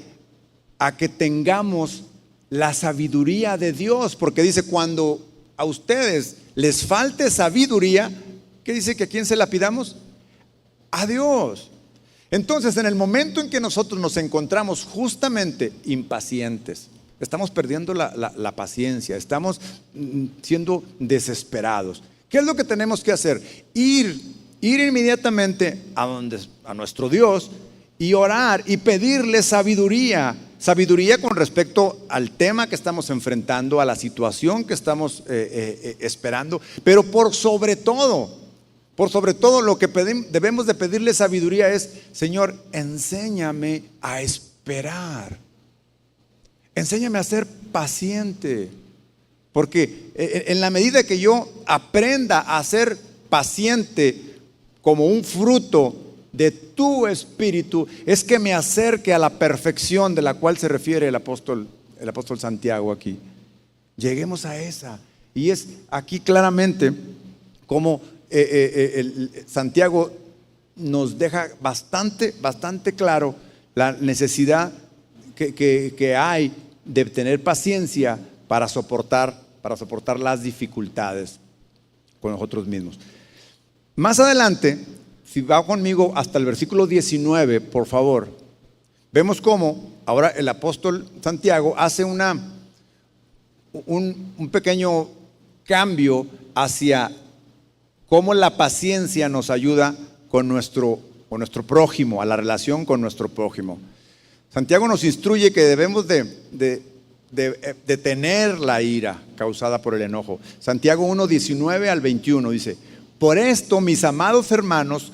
a que tengamos la sabiduría de Dios, porque dice: cuando a ustedes les falte sabiduría, ¿qué dice? ¿Que a quién se la pidamos? A Dios. Entonces, en el momento en que nosotros nos encontramos justamente impacientes, estamos perdiendo la paciencia, estamos siendo desesperados, ¿qué es lo que tenemos que hacer? Ir inmediatamente a nuestro Dios y orar y pedirle sabiduría con respecto al tema que estamos enfrentando, a la situación que estamos esperando, pero por sobre todo lo que debemos de pedirle sabiduría es: Señor, enséñame a esperar, enséñame a ser paciente, porque en la medida que yo aprenda a ser paciente como un fruto de tu espíritu, es que me acerque a la perfección de la cual se refiere el apóstol Santiago aquí. Lleguemos a esa. Y es aquí claramente como Santiago nos deja bastante claro la necesidad que hay de tener paciencia para soportar las dificultades con nosotros mismos. Más adelante, si va conmigo hasta el versículo 19, por favor, vemos cómo ahora el apóstol Santiago hace un pequeño cambio hacia cómo la paciencia nos ayuda con nuestro prójimo, a la relación con nuestro prójimo. Santiago nos instruye que debemos de tener la ira causada por el enojo. Santiago 1, 19 al 21 dice: por esto, mis amados hermanos,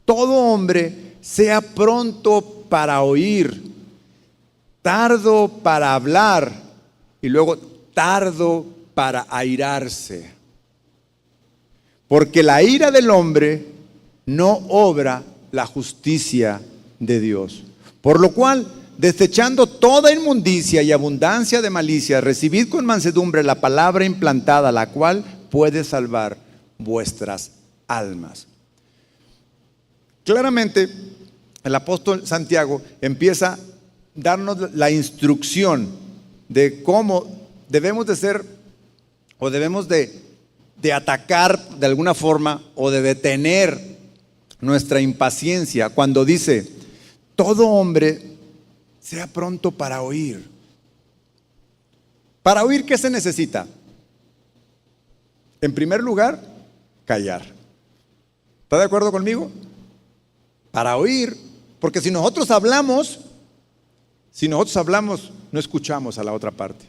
todo hombre sea pronto para oír, tardo para hablar y luego tardo para airarse, porque la ira del hombre no obra la justicia de Dios. Por lo cual, desechando toda inmundicia y abundancia de malicia, recibid con mansedumbre la palabra implantada, la cual puede salvar vuestras almas. Claramente, el apóstol Santiago empieza a darnos la instrucción de cómo debemos de ser o debemos de atacar de alguna forma o de detener nuestra impaciencia cuando dice: todo hombre sea pronto para oír. ¿Para oír qué se necesita? En primer lugar, callar. ¿Está de acuerdo conmigo? Para oír, porque si nosotros hablamos, no escuchamos a la otra parte.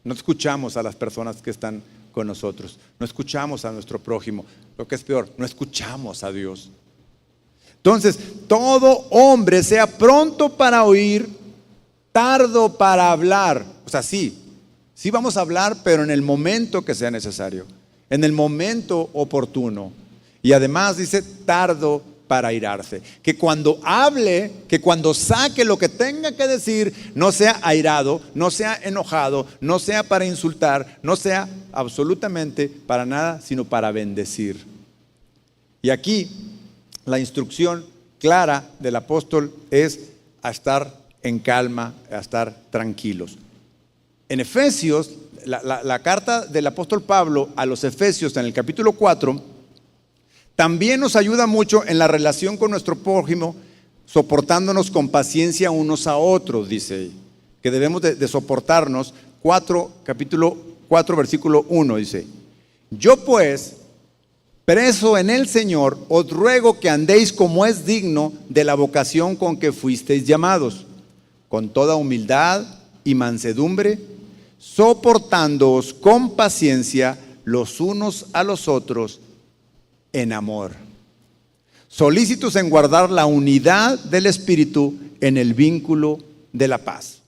No escuchamos a las personas que están con nosotros. No escuchamos a nuestro prójimo. Lo que es peor, no escuchamos a Dios. Entonces, todo hombre sea pronto para oír, tardo para hablar. O sea, sí vamos a hablar, pero en el momento que sea necesario, en el momento oportuno. Y además dice tardo para airarse. Que cuando hable, que cuando saque lo que tenga que decir, no sea airado, no sea enojado, no sea para insultar, no sea absolutamente para nada, sino para bendecir. Y aquí la instrucción clara del apóstol es a estar en calma, a estar tranquilos. En Efesios, la carta del apóstol Pablo a los Efesios en el capítulo 4, también nos ayuda mucho en la relación con nuestro prójimo, soportándonos con paciencia unos a otros, dice, que debemos de soportarnos. Capítulo 4, versículo 1, dice: yo pues, preso en el Señor, os ruego que andéis como es digno de la vocación con que fuisteis llamados, con toda humildad y mansedumbre, soportándoos con paciencia los unos a los otros en amor, solícitos en guardar la unidad del Espíritu en el vínculo de la paz.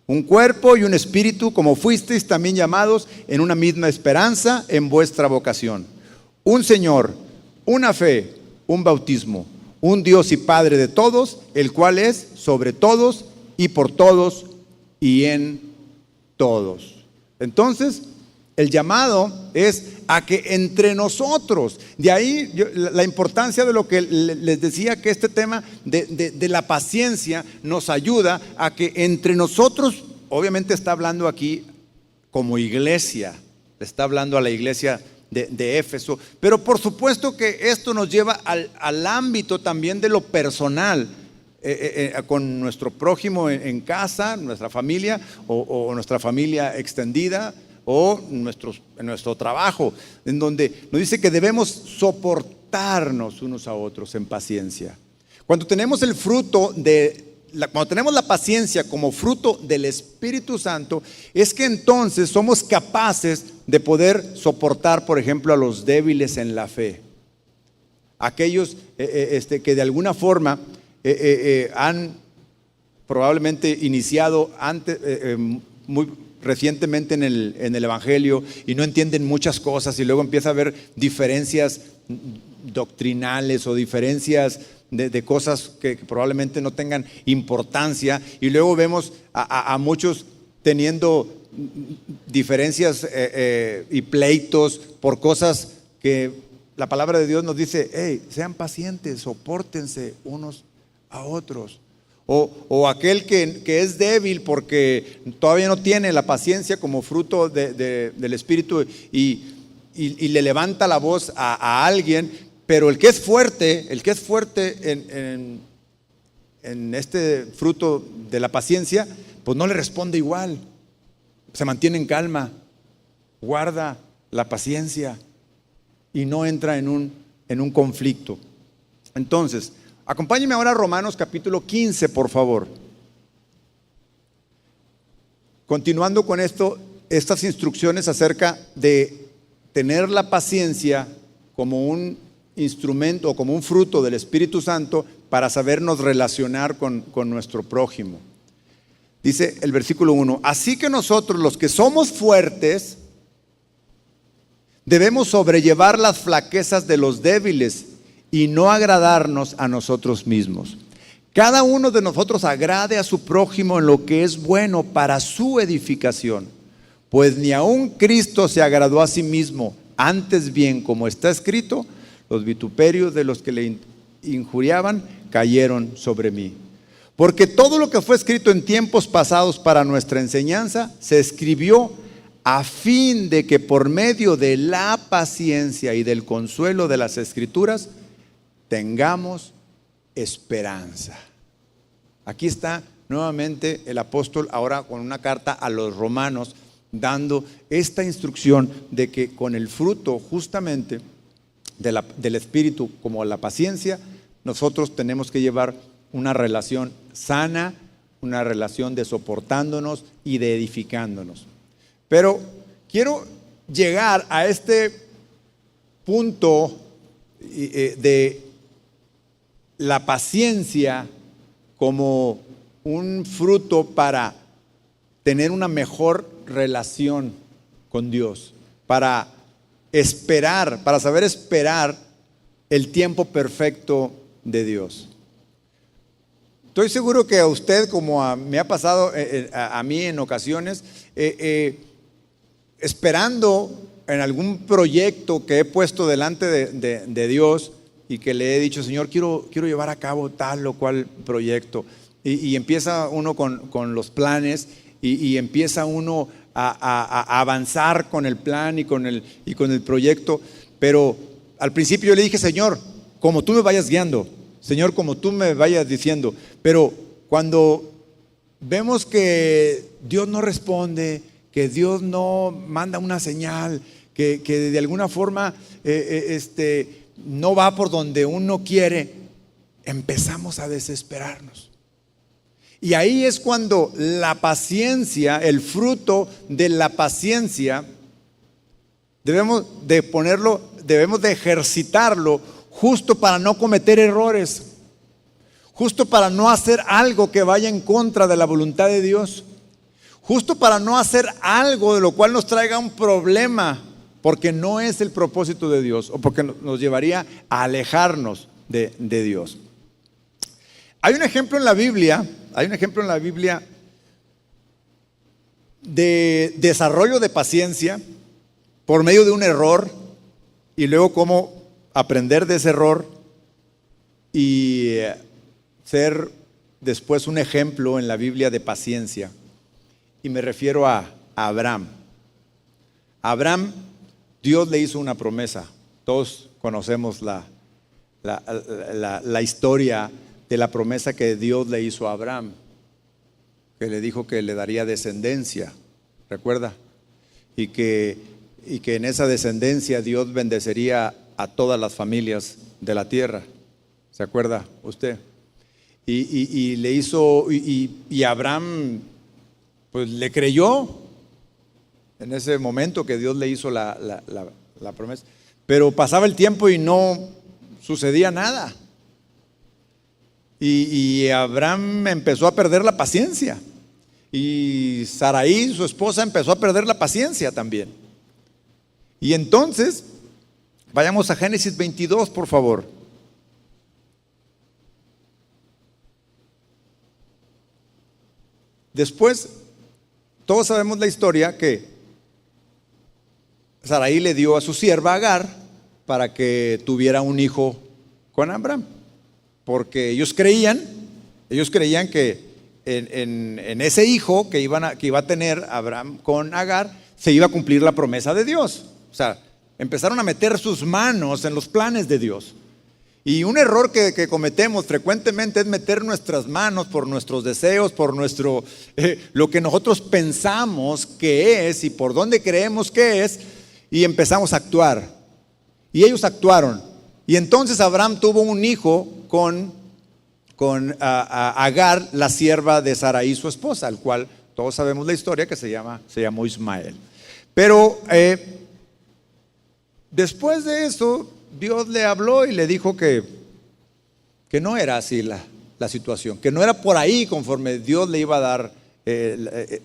Un cuerpo y un espíritu, como fuisteis también llamados en una misma esperanza en vuestra vocación. Un Señor, una fe, un bautismo, un Dios y Padre de todos, el cual es sobre todos y por todos y en todos. Entonces, el llamado es a que entre nosotros, de ahí la importancia de lo que les decía, que este tema de la paciencia nos ayuda a que entre nosotros, obviamente está hablando aquí como iglesia, está hablando a la iglesia de Éfeso, pero por supuesto que esto nos lleva al ámbito también de lo personal, con nuestro prójimo en casa, nuestra familia o nuestra familia extendida, o en nuestro trabajo, en donde nos dice que debemos soportarnos unos a otros en paciencia. Cuando tenemos cuando tenemos la paciencia como fruto del Espíritu Santo, es que entonces somos capaces de poder soportar, por ejemplo, a los débiles en la fe. Aquellos que de alguna forma han probablemente iniciado antes, muy recientemente en el Evangelio y no entienden muchas cosas, y luego empieza a haber diferencias doctrinales o diferencias de cosas que probablemente no tengan importancia, y luego vemos a muchos teniendo diferencias y pleitos por cosas que la palabra de Dios nos dice: hey, sean pacientes, sopórtense unos a otros. O aquel que es débil porque todavía no tiene la paciencia como fruto del Espíritu y le levanta la voz a alguien, pero el que es fuerte en este fruto de la paciencia, pues no le responde igual, se mantiene en calma, guarda la paciencia y no entra en un conflicto. Entonces, acompáñenme ahora a Romanos capítulo 15, por favor. Continuando con estas instrucciones acerca de tener la paciencia como un instrumento o como un fruto del Espíritu Santo para sabernos relacionar con nuestro prójimo. Dice el versículo 1: así que nosotros, los que somos fuertes, Debemos sobrellevar las flaquezas de los débiles y no agradarnos a nosotros mismos. Cada uno de nosotros agrade a su prójimo en lo que es bueno para su edificación, pues ni aun Cristo se agradó a sí mismo. Antes bien, como está escrito, los vituperios de los que le injuriaban cayeron sobre mí. Porque todo lo que fue escrito en tiempos pasados para nuestra enseñanza se escribió a fin de que por medio de la paciencia y del consuelo de las Escrituras tengamos esperanza. Aquí está nuevamente el apóstol ahora con una carta a los romanos, dando esta instrucción de que con el fruto justamente del Espíritu, como la paciencia, nosotros tenemos que llevar una relación sana, una relación de soportándonos y de edificándonos. Pero quiero llegar a este punto de la paciencia como un fruto para tener una mejor relación con Dios, para esperar, para saber esperar el tiempo perfecto de Dios. Estoy seguro que a usted, como me ha pasado a mí en ocasiones, esperando en algún proyecto que he puesto delante de Dios y que le he dicho, Señor, quiero llevar a cabo tal o cual proyecto. Y empieza uno con los planes y empieza uno a avanzar con el plan y con el proyecto. Pero al principio yo le dije, Señor, como tú me vayas guiando, Señor, como tú me vayas diciendo. Pero cuando vemos que Dios no responde, que Dios no manda una señal, que de alguna forma no va por donde uno quiere, empezamos a desesperarnos. Y ahí es cuando la paciencia, el fruto de la paciencia, debemos de ejercitarlo justo para no cometer errores, justo para no hacer algo que vaya en contra de la voluntad de Dios, justo para no hacer algo de lo cual nos traiga un problema, porque no es el propósito de Dios o porque nos llevaría a alejarnos de Dios. Hay un ejemplo en la Biblia de desarrollo de paciencia por medio de un error y luego cómo aprender de ese error y ser después un ejemplo en la Biblia de paciencia. Y me refiero a Abraham. Abraham, Dios le hizo una promesa. Todos conocemos la historia de la promesa que Dios le hizo a Abraham, que le dijo que le daría descendencia, ¿recuerda? Y que en esa descendencia Dios bendecería a todas las familias de la tierra, ¿se acuerda usted? Y le hizo, y Abraham pues le creyó en ese momento que Dios le hizo la promesa, pero pasaba el tiempo y no sucedía nada. Y Abraham empezó a perder la paciencia. Y Saraí, su esposa, empezó a perder la paciencia también. Y entonces, vayamos a Génesis 22, por favor. Después, todos sabemos la historia que Saraí le dio a su sierva Agar para que tuviera un hijo con Abraham. Porque ellos creían que en ese hijo que iba a tener Abraham con Agar, se iba a cumplir la promesa de Dios. O sea, empezaron a meter sus manos en los planes de Dios. Y un error que cometemos frecuentemente es meter nuestras manos por nuestros deseos, por lo que nosotros pensamos que es y por dónde creemos que es, y empezamos a actuar. Y ellos actuaron. Y entonces Abraham tuvo un hijo con Agar, la sierva de Saraí, su esposa, al cual todos sabemos la historia, que se llamó Ismael. Pero después de eso, Dios le habló y le dijo que no era así la situación, que no era por ahí conforme Dios le iba a dar,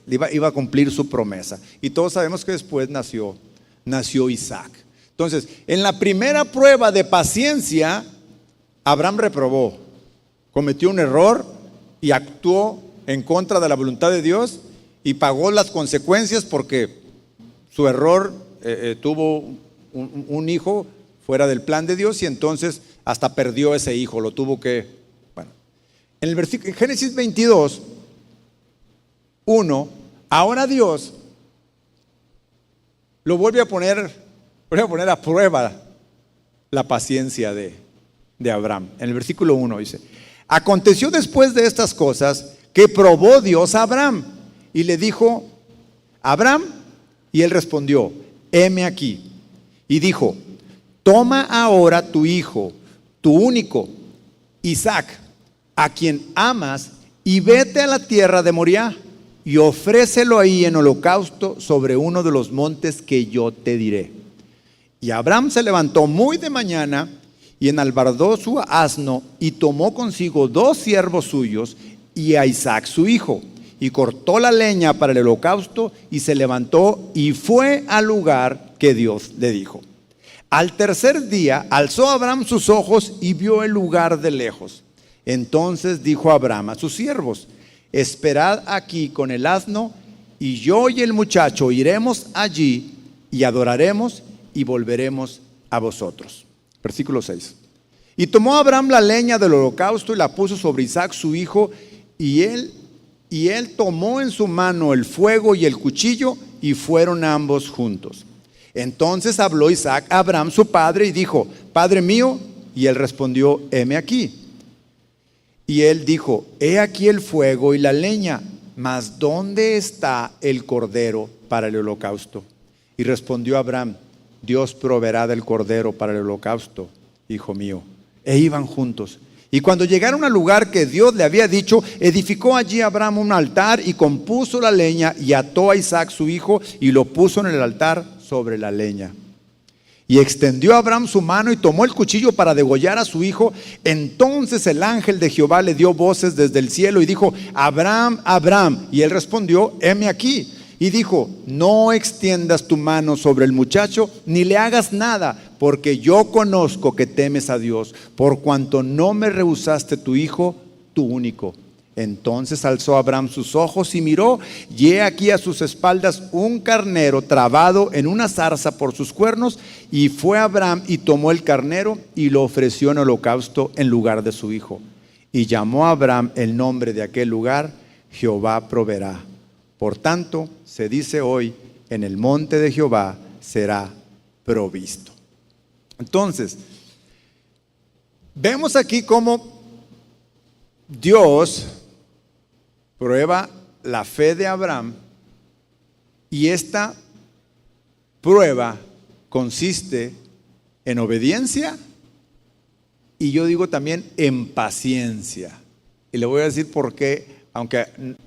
iba a cumplir su promesa. Y todos sabemos que después nació Isaac. Entonces, en la primera prueba de paciencia, Abraham reprobó, cometió un error y actuó en contra de la voluntad de Dios y pagó las consecuencias porque su error tuvo un hijo fuera del plan de Dios y entonces hasta perdió ese hijo, lo tuvo que... Bueno, en el versículo Génesis 22, 1, ahora Dios lo vuelve a poner a prueba la paciencia de Abraham. En el versículo 1 dice: aconteció después de estas cosas que probó Dios a Abraham y le dijo: Abraham, y él respondió: heme aquí. Y dijo: toma ahora tu hijo, tu único, Isaac, a quien amas, y vete a la tierra de Moriah y ofrécelo ahí en holocausto sobre uno de los montes que yo te diré. Y Abraham se levantó muy de mañana y enalbardó su asno y tomó consigo 2 siervos suyos y a Isaac su hijo, y cortó la leña para el holocausto y se levantó y fue al lugar que Dios le dijo. Al tercer día alzó Abraham sus ojos y vio el lugar de lejos. Entonces dijo Abraham a sus siervos: esperad aquí con el asno, y yo y el muchacho iremos allí y adoraremos y volveremos a vosotros. Versículo 6. Y tomó Abraham la leña del holocausto y la puso sobre Isaac su hijo, y él tomó en su mano el fuego y el cuchillo, y fueron ambos juntos. Entonces habló Isaac a Abraham su padre y dijo: Padre mío. Y él respondió: heme aquí. Y él dijo: he aquí el fuego y la leña, mas ¿dónde está el cordero para el holocausto? Y respondió Abraham: Dios proveerá del cordero para el holocausto, hijo mío. E iban juntos. Y cuando llegaron al lugar que Dios le había dicho, edificó allí Abraham un altar y compuso la leña y ató a Isaac su hijo y lo puso en el altar sobre la leña. Y extendió Abraham su mano y tomó el cuchillo para degollar a su hijo. Entonces el ángel de Jehová le dio voces desde el cielo y dijo: Abraham, Abraham. Y él respondió: heme aquí. Y dijo: no extiendas tu mano sobre el muchacho, ni le hagas nada, porque yo conozco que temes a Dios, por cuanto no me rehusaste tu hijo, tu único. Entonces alzó Abraham sus ojos y miró, y he aquí a sus espaldas un carnero trabado en una zarza por sus cuernos. Y fue Abraham y tomó el carnero y lo ofreció en holocausto en lugar de su hijo. Y llamó a Abraham el nombre de aquel lugar: Jehová proveerá. Por tanto, se dice hoy: en el monte de Jehová será provisto. Entonces, vemos aquí cómo Dios prueba la fe de Abraham, y esta prueba consiste en obediencia y yo digo también en paciencia. Y le voy a decir por qué, aunque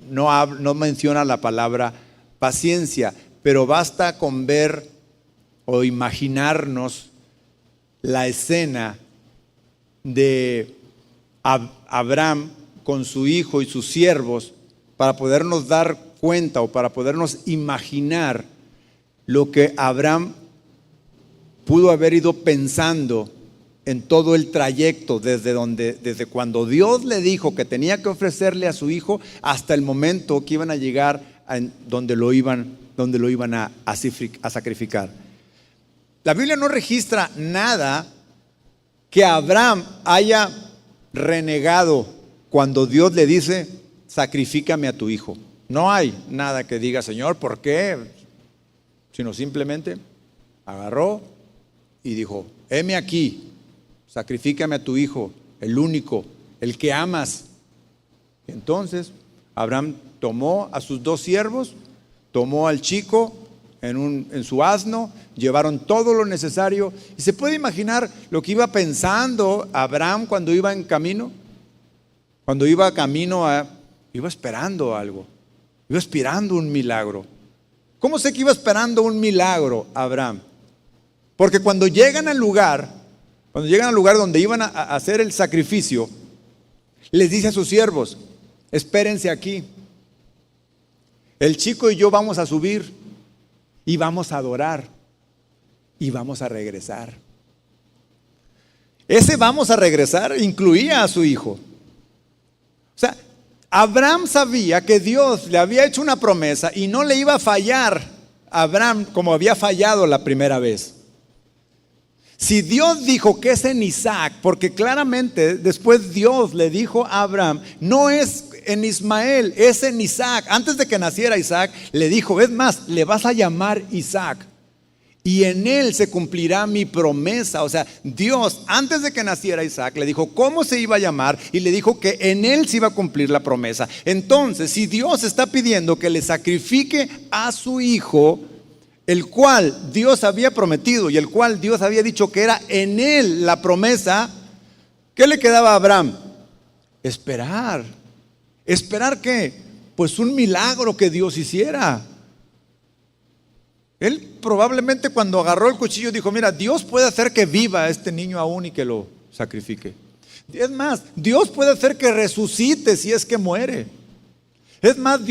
no menciona la palabra paciencia, pero basta con ver o imaginarnos la escena de Abraham con su hijo y sus siervos para podernos dar cuenta o para podernos imaginar lo que Abraham pudo haber ido pensando en todo el trayecto desde cuando Dios le dijo que tenía que ofrecerle a su hijo hasta el momento que iban a llegar donde lo iban a sacrificar. La Biblia no registra nada que Abraham haya renegado cuando Dios le dice: sacrifícame a tu hijo. No hay nada que diga: Señor, ¿por qué? Sino simplemente agarró y dijo: heme aquí, sacrifícame a tu hijo, el único, el que amas. Entonces Abraham tomó a sus 2 siervos, tomó al chico en su asno, llevaron todo lo necesario. Y se puede imaginar lo que iba pensando Abraham cuando iba en camino. Cuando iba iba esperando algo, iba esperando un milagro. ¿Cómo sé que iba esperando un milagro Abraham? Porque cuando llegan al lugar donde iban a hacer el sacrificio, les dice a sus siervos: espérense aquí. El chico y yo vamos a subir y vamos a adorar. y vamos a regresar. Ese vamos a regresar incluía a su hijo. O sea, Abraham sabía que Dios le había hecho una promesa y no le iba a fallar a Abraham como había fallado la primera vez. Si Dios dijo que es en Isaac, porque claramente después Dios le dijo a Abraham, no es en Ismael, es en Isaac. Antes de que naciera Isaac, le dijo, es más, le vas a llamar Isaac y en él se cumplirá mi promesa. O sea, Dios, antes de que naciera Isaac, le dijo cómo se iba a llamar y le dijo que en él se iba a cumplir la promesa. Entonces, si Dios está pidiendo que le sacrifique a su hijo, el cual Dios había prometido y el cual Dios había dicho que era en él la promesa, ¿qué le quedaba a Abraham? Esperar. ¿Esperar qué? Pues un milagro que Dios hiciera. Él probablemente cuando agarró el cuchillo dijo, mira, Dios puede hacer que viva a este niño aún y que lo sacrifique. Es más, Dios puede hacer que resucite si es que muere. Es más,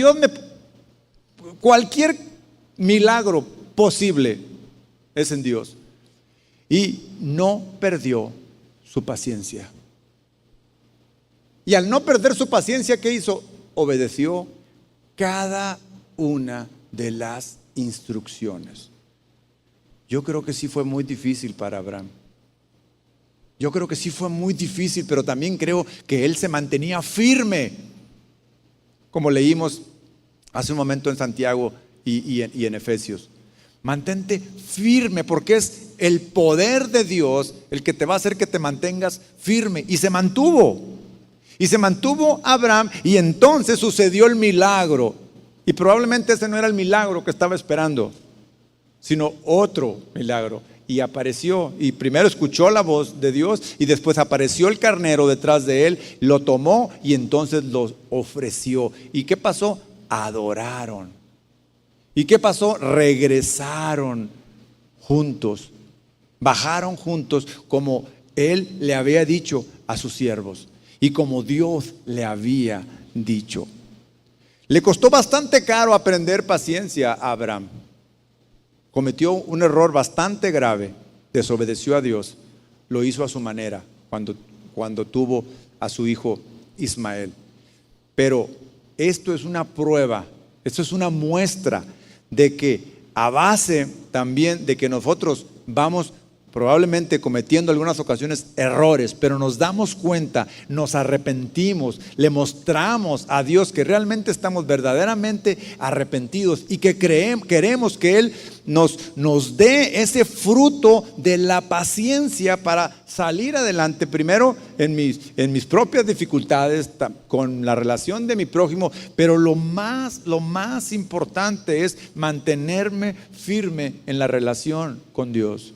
cualquier milagro posible es en Dios. Y no perdió su paciencia. Y al no perder su paciencia, ¿qué hizo? Obedeció cada una de las instrucciones. Yo creo que sí fue muy difícil para Abraham. Yo creo que sí fue muy difícil, pero también creo que él se mantenía firme, como leímos hace un momento en Santiago y en Efesios. Mantente firme, porque es el poder de Dios el que te va a hacer que te mantengas firme. Y se mantuvo. Y se mantuvo Abraham, y entonces sucedió el milagro. Y probablemente ese no era el milagro que estaba esperando, sino otro milagro. Y apareció, y primero escuchó la voz de Dios, y después apareció el carnero detrás de él, lo tomó y entonces lo ofreció. ¿Y qué pasó? Adoraron. ¿Y qué pasó? Regresaron juntos, bajaron juntos como él le había dicho a sus siervos y como Dios le había dicho. Le costó bastante caro aprender paciencia a Abraham. Cometió un error bastante grave, desobedeció a Dios, lo hizo a su manera cuando tuvo a su hijo Ismael. Pero esto es una prueba, esto es una muestra de que a base también de que nosotros vamos probablemente cometiendo algunas ocasiones errores, pero nos damos cuenta, nos arrepentimos, le mostramos a Dios que realmente estamos verdaderamente arrepentidos y que queremos que Él nos dé ese fruto de la paciencia para salir adelante, primero en mis propias dificultades, con la relación de mi prójimo, pero lo más importante es mantenerme firme en la relación con Dios.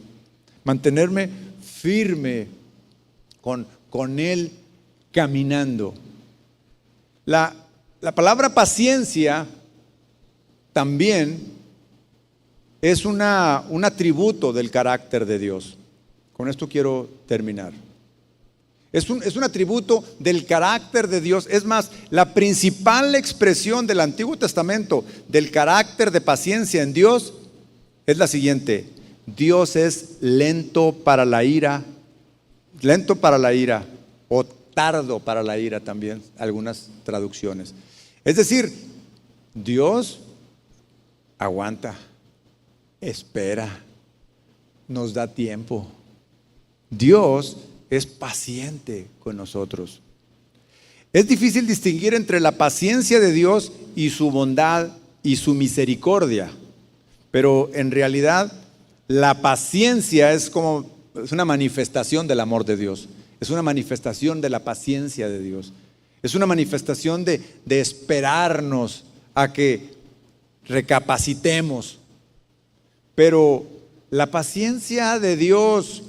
Mantenerme firme con Él caminando. La palabra paciencia también es un atributo del carácter de Dios. Con esto quiero terminar. Es un atributo del carácter de Dios. Es más, la principal expresión del Antiguo Testamento del carácter de paciencia en Dios es la siguiente: Dios es lento para la ira o tardo para la ira también, algunas traducciones. Es decir, Dios aguanta, espera, nos da tiempo. Dios es paciente con nosotros. Es difícil distinguir entre la paciencia de Dios y su bondad y su misericordia, pero en realidad la paciencia es una manifestación del amor de Dios. Es una manifestación de la paciencia de Dios. Es una manifestación de esperarnos a que recapacitemos. Pero la paciencia de Dios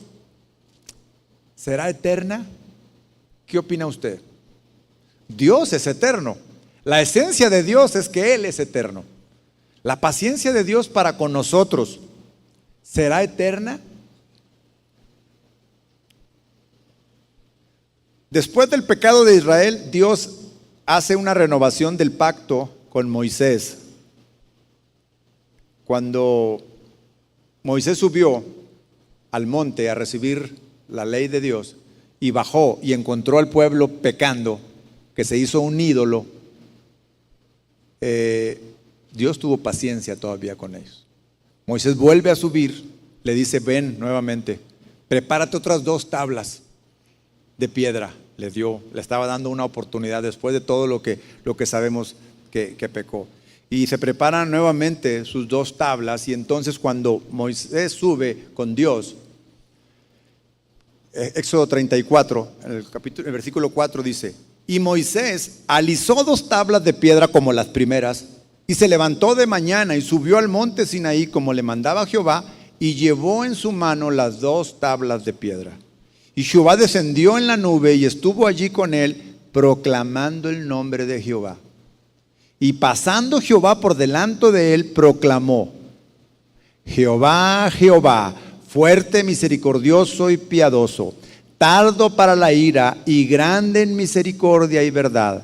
¿será eterna? ¿Qué opina usted? Dios es eterno. La esencia de Dios es que Él es eterno. La paciencia de Dios para con nosotros ¿será eterna? Después del pecado de Israel, Dios hace una renovación del pacto con Moisés. Cuando Moisés subió al monte a recibir la ley de Dios y bajó y encontró al pueblo pecando, que se hizo un ídolo, Dios tuvo paciencia todavía con ellos. Moisés vuelve a subir, le dice: ven nuevamente, prepárate otras 2 tablas de piedra. Le estaba dando una oportunidad después de todo lo que sabemos que pecó. Y se preparan nuevamente sus 2 tablas, y entonces cuando Moisés sube con Dios, Éxodo 34, el versículo 4 dice: y Moisés alisó 2 tablas de piedra como las primeras, y se levantó de mañana y subió al monte Sinaí como le mandaba Jehová, y llevó en su mano las 2 tablas de piedra. Y Jehová descendió en la nube y estuvo allí con él, proclamando el nombre de Jehová. Y pasando Jehová por delante de él, proclamó: Jehová, Jehová, fuerte, misericordioso y piadoso, tardo para la ira y grande en misericordia y verdad,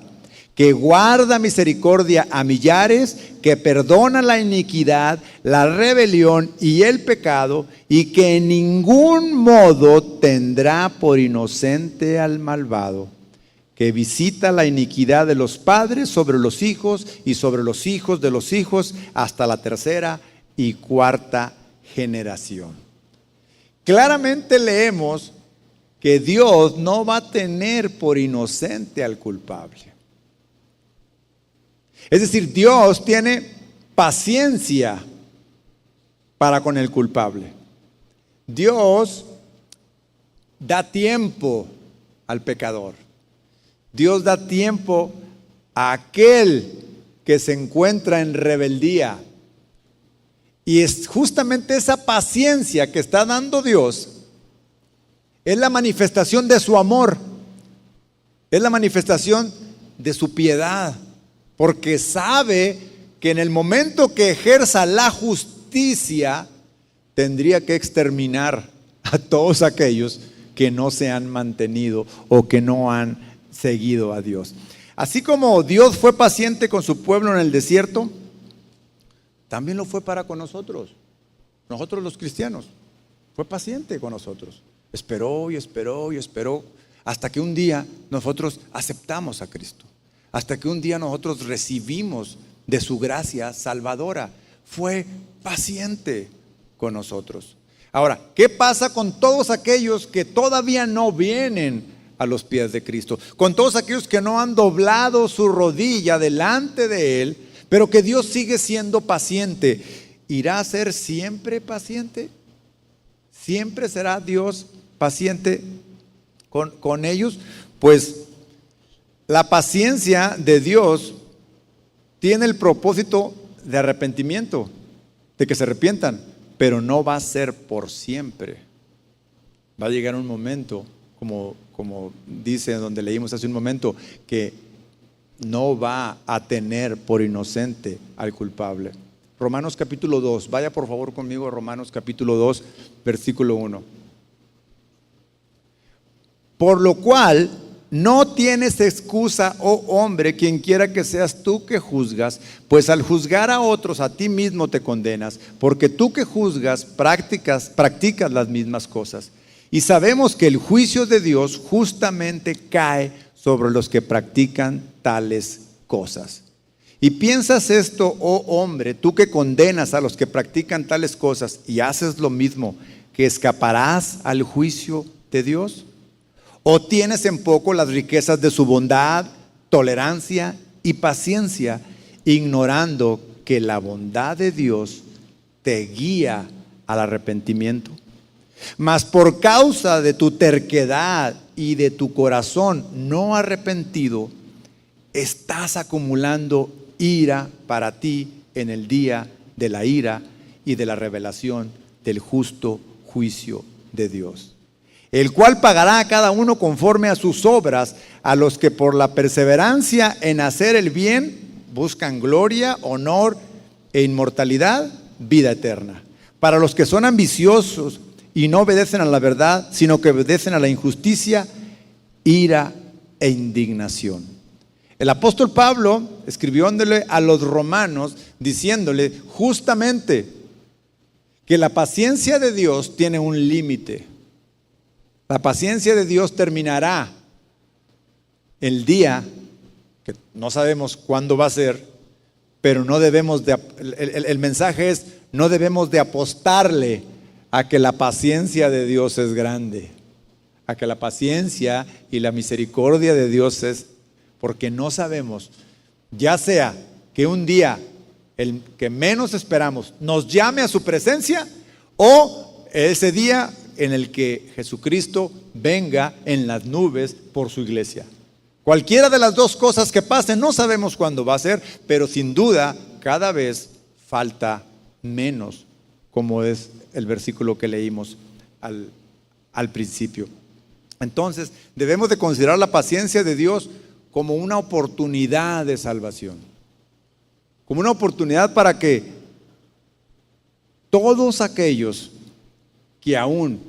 que guarda misericordia a millares, que perdona la iniquidad, la rebelión y el pecado, y que en ningún modo tendrá por inocente al malvado, que visita la iniquidad de los padres sobre los hijos y sobre los hijos de los hijos hasta la 3ª y 4ª generación. Claramente leemos que Dios no va a tener por inocente al culpable. Es decir, Dios tiene paciencia para con el culpable. Dios da tiempo al pecador. Dios da tiempo a aquel que se encuentra en rebeldía. Y es justamente esa paciencia que está dando Dios, es la manifestación de su amor, es la manifestación de su piedad, porque sabe que en el momento que ejerza la justicia, tendría que exterminar a todos aquellos que no se han mantenido o que no han seguido a Dios. Así como Dios fue paciente con su pueblo en el desierto, también lo fue para con nosotros los cristianos. Fue paciente con nosotros. Esperó y esperó y esperó hasta que un día nosotros aceptamos a Cristo. Hasta que un día nosotros recibimos de su gracia salvadora. Fue paciente con nosotros. Ahora, ¿qué pasa con todos aquellos que todavía no vienen a los pies de Cristo? Con todos aquellos que no han doblado su rodilla delante de Él, pero que Dios sigue siendo paciente. ¿Irá a ser siempre paciente? ¿Siempre será Dios paciente con ellos? Pues la paciencia de Dios tiene el propósito de arrepentimiento, de que se arrepientan, pero no va a ser por siempre. Va a llegar un momento, como dice donde leímos hace un momento, que no va a tener por inocente al culpable. Romanos capítulo 2, vaya por favor conmigo a Romanos capítulo 2, versículo 1. Por lo cual no tienes excusa, oh hombre, quien quiera que seas tú que juzgas, pues al juzgar a otros a ti mismo te condenas, porque tú que juzgas practicas las mismas cosas. Y sabemos que el juicio de Dios justamente cae sobre los que practican tales cosas. Y piensas esto, oh hombre, tú que condenas a los que practican tales cosas y haces lo mismo, ¿que escaparás al juicio de Dios? ¿O tienes en poco las riquezas de su bondad, tolerancia y paciencia, ignorando que la bondad de Dios te guía al arrepentimiento? Mas por causa de tu terquedad y de tu corazón no arrepentido, estás acumulando ira para ti en el día de la ira y de la revelación del justo juicio de Dios, el cual pagará a cada uno conforme a sus obras, a los que por la perseverancia en hacer el bien buscan gloria, honor e inmortalidad, vida eterna. Para los que son ambiciosos y no obedecen a la verdad, sino que obedecen a la injusticia, ira e indignación. El apóstol Pablo escribióndole a los romanos, diciéndole justamente que la paciencia de Dios tiene un límite. La paciencia de Dios terminará el día, que no sabemos cuándo va a ser, pero no debemos de, el mensaje es, no debemos de apostarle a que la paciencia de Dios es grande, a que la paciencia y la misericordia de Dios es, porque no sabemos, ya sea que un día, el que menos esperamos, nos llame a su presencia, o ese día en el que Jesucristo venga en las nubes por su iglesia. Cualquiera de las dos cosas que pasen, no sabemos cuándo va a ser, pero sin duda cada vez falta menos, como es el versículo que leímos al principio. Entonces, debemos de considerar la paciencia de Dios como una oportunidad de salvación, como una oportunidad para que todos aquellos que aún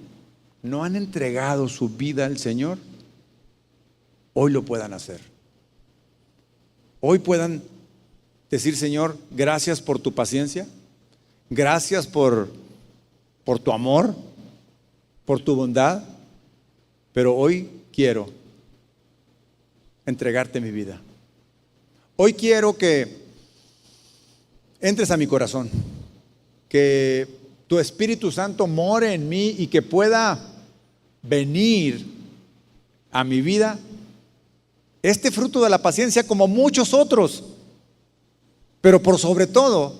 no han entregado su vida al Señor, hoy lo puedan hacer. Hoy puedan decir: Señor, gracias por tu paciencia, gracias por tu amor, por tu bondad, pero hoy quiero entregarte mi vida. Hoy quiero que entres a mi corazón, que tu Espíritu Santo more en mí y que pueda venir a mi vida este fruto de la paciencia como muchos otros, pero por sobre todo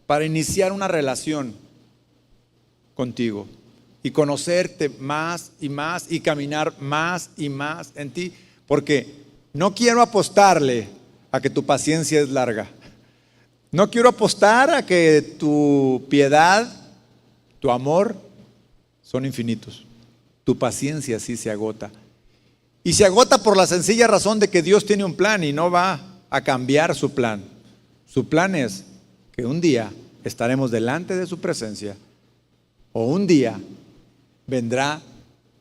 para iniciar una relación contigo y conocerte más y caminar más y más en ti, porque no quiero apostarle a que tu paciencia es larga. No quiero apostar a que tu piedad, tu amor son infinitos. Tu paciencia sí se agota. Y se agota por la sencilla razón de que Dios tiene un plan y no va a cambiar su plan. Su plan es que un día estaremos delante de su presencia, o un día vendrá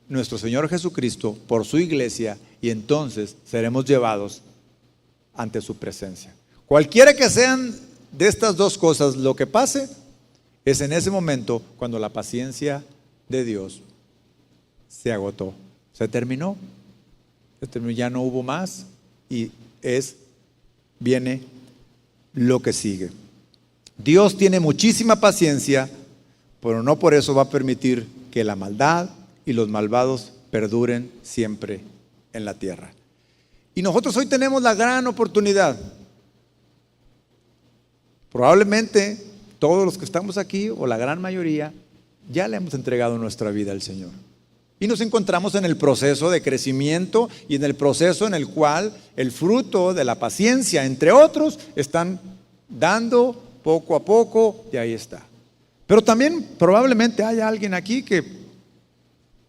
nuestro Señor Jesucristo por su iglesia y entonces seremos llevados ante su presencia. Cualquiera que sean de estas dos cosas, lo que pase es en ese momento cuando la paciencia de Dios se agotó, se terminó, ya no hubo más y viene lo que sigue. Dios tiene muchísima paciencia, pero no por eso va a permitir que la maldad y los malvados perduren siempre en la tierra. Y nosotros hoy tenemos la gran oportunidad. Probablemente todos los que estamos aquí, o la gran mayoría, ya le hemos entregado nuestra vida al Señor. Y nos encontramos en el proceso de crecimiento y en el proceso en el cual el fruto de la paciencia, entre otros, están dando poco a poco, y ahí está. Pero también probablemente haya alguien aquí que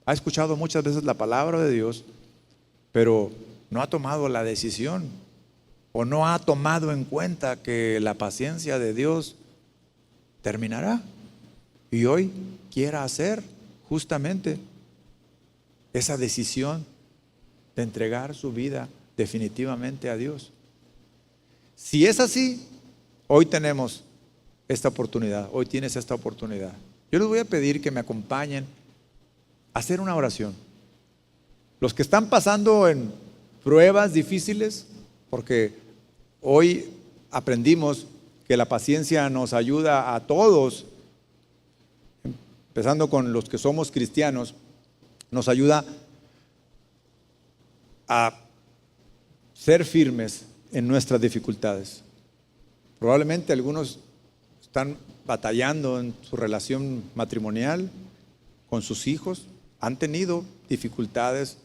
ha escuchado muchas veces la palabra de Dios, pero no ha tomado la decisión o no ha tomado en cuenta que la paciencia de Dios terminará. Y hoy quiera hacer justamente esa decisión de entregar su vida definitivamente a Dios. Si es así, hoy tenemos esta oportunidad, hoy tienes esta oportunidad. Yo les voy a pedir que me acompañen a hacer una oración. Los que están pasando en pruebas difíciles, porque hoy aprendimos que la paciencia nos ayuda a todos, empezando con los que somos cristianos, nos ayuda a ser firmes en nuestras dificultades. Probablemente algunos están batallando en su relación matrimonial con sus hijos, han tenido dificultades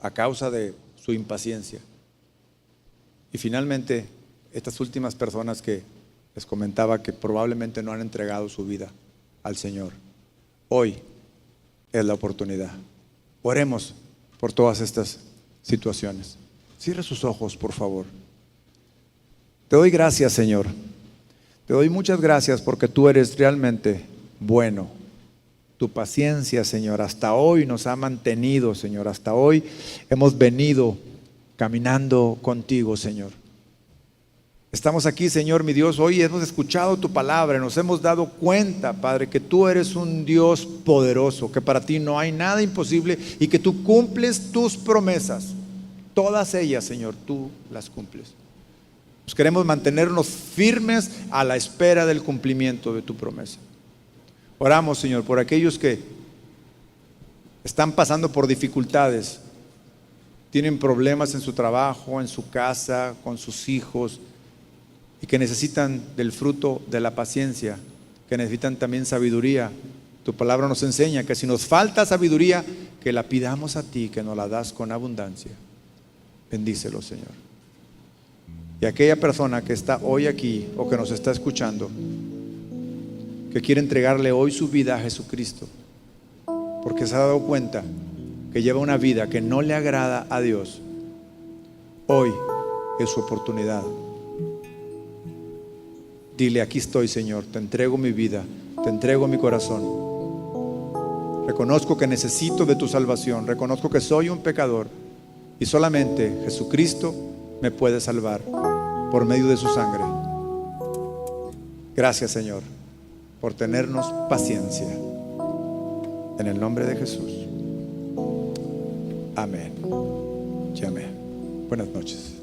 a causa de su impaciencia. Y finalmente, estas últimas personas que les comentaba que probablemente no han entregado su vida al Señor, hoy es la oportunidad. Oremos por todas estas situaciones. Cierre sus ojos, por favor. Te doy gracias, Señor. Te doy muchas gracias porque tú eres realmente bueno. Tu paciencia, Señor, hasta hoy nos ha mantenido, Señor. Hasta hoy hemos venido caminando contigo, Señor. Estamos aquí, Señor, mi Dios, hoy hemos escuchado tu palabra, nos hemos dado cuenta, Padre, que tú eres un Dios poderoso, que para ti no hay nada imposible y que tú cumples tus promesas. Todas ellas, Señor, tú las cumples. Nos queremos mantenernos firmes a la espera del cumplimiento de tu promesa. Oramos, Señor, por aquellos que están pasando por dificultades, tienen problemas en su trabajo, en su casa, con sus hijos, y que necesitan del fruto de la paciencia, que necesitan también sabiduría. Tu palabra nos enseña que si nos falta sabiduría, que la pidamos a ti, que nos la das con abundancia. Bendícelo, Señor. Y aquella persona que está hoy aquí o que nos está escuchando, que quiere entregarle hoy su vida a Jesucristo, porque se ha dado cuenta que lleva una vida que no le agrada a Dios, hoy es su oportunidad. Dile: aquí estoy, Señor, te entrego mi vida, te entrego mi corazón. Reconozco que necesito de tu salvación, reconozco que soy un pecador y solamente Jesucristo me puede salvar por medio de su sangre. Gracias, Señor, por tenernos paciencia. En el nombre de Jesús. Amén y amén. Buenas noches.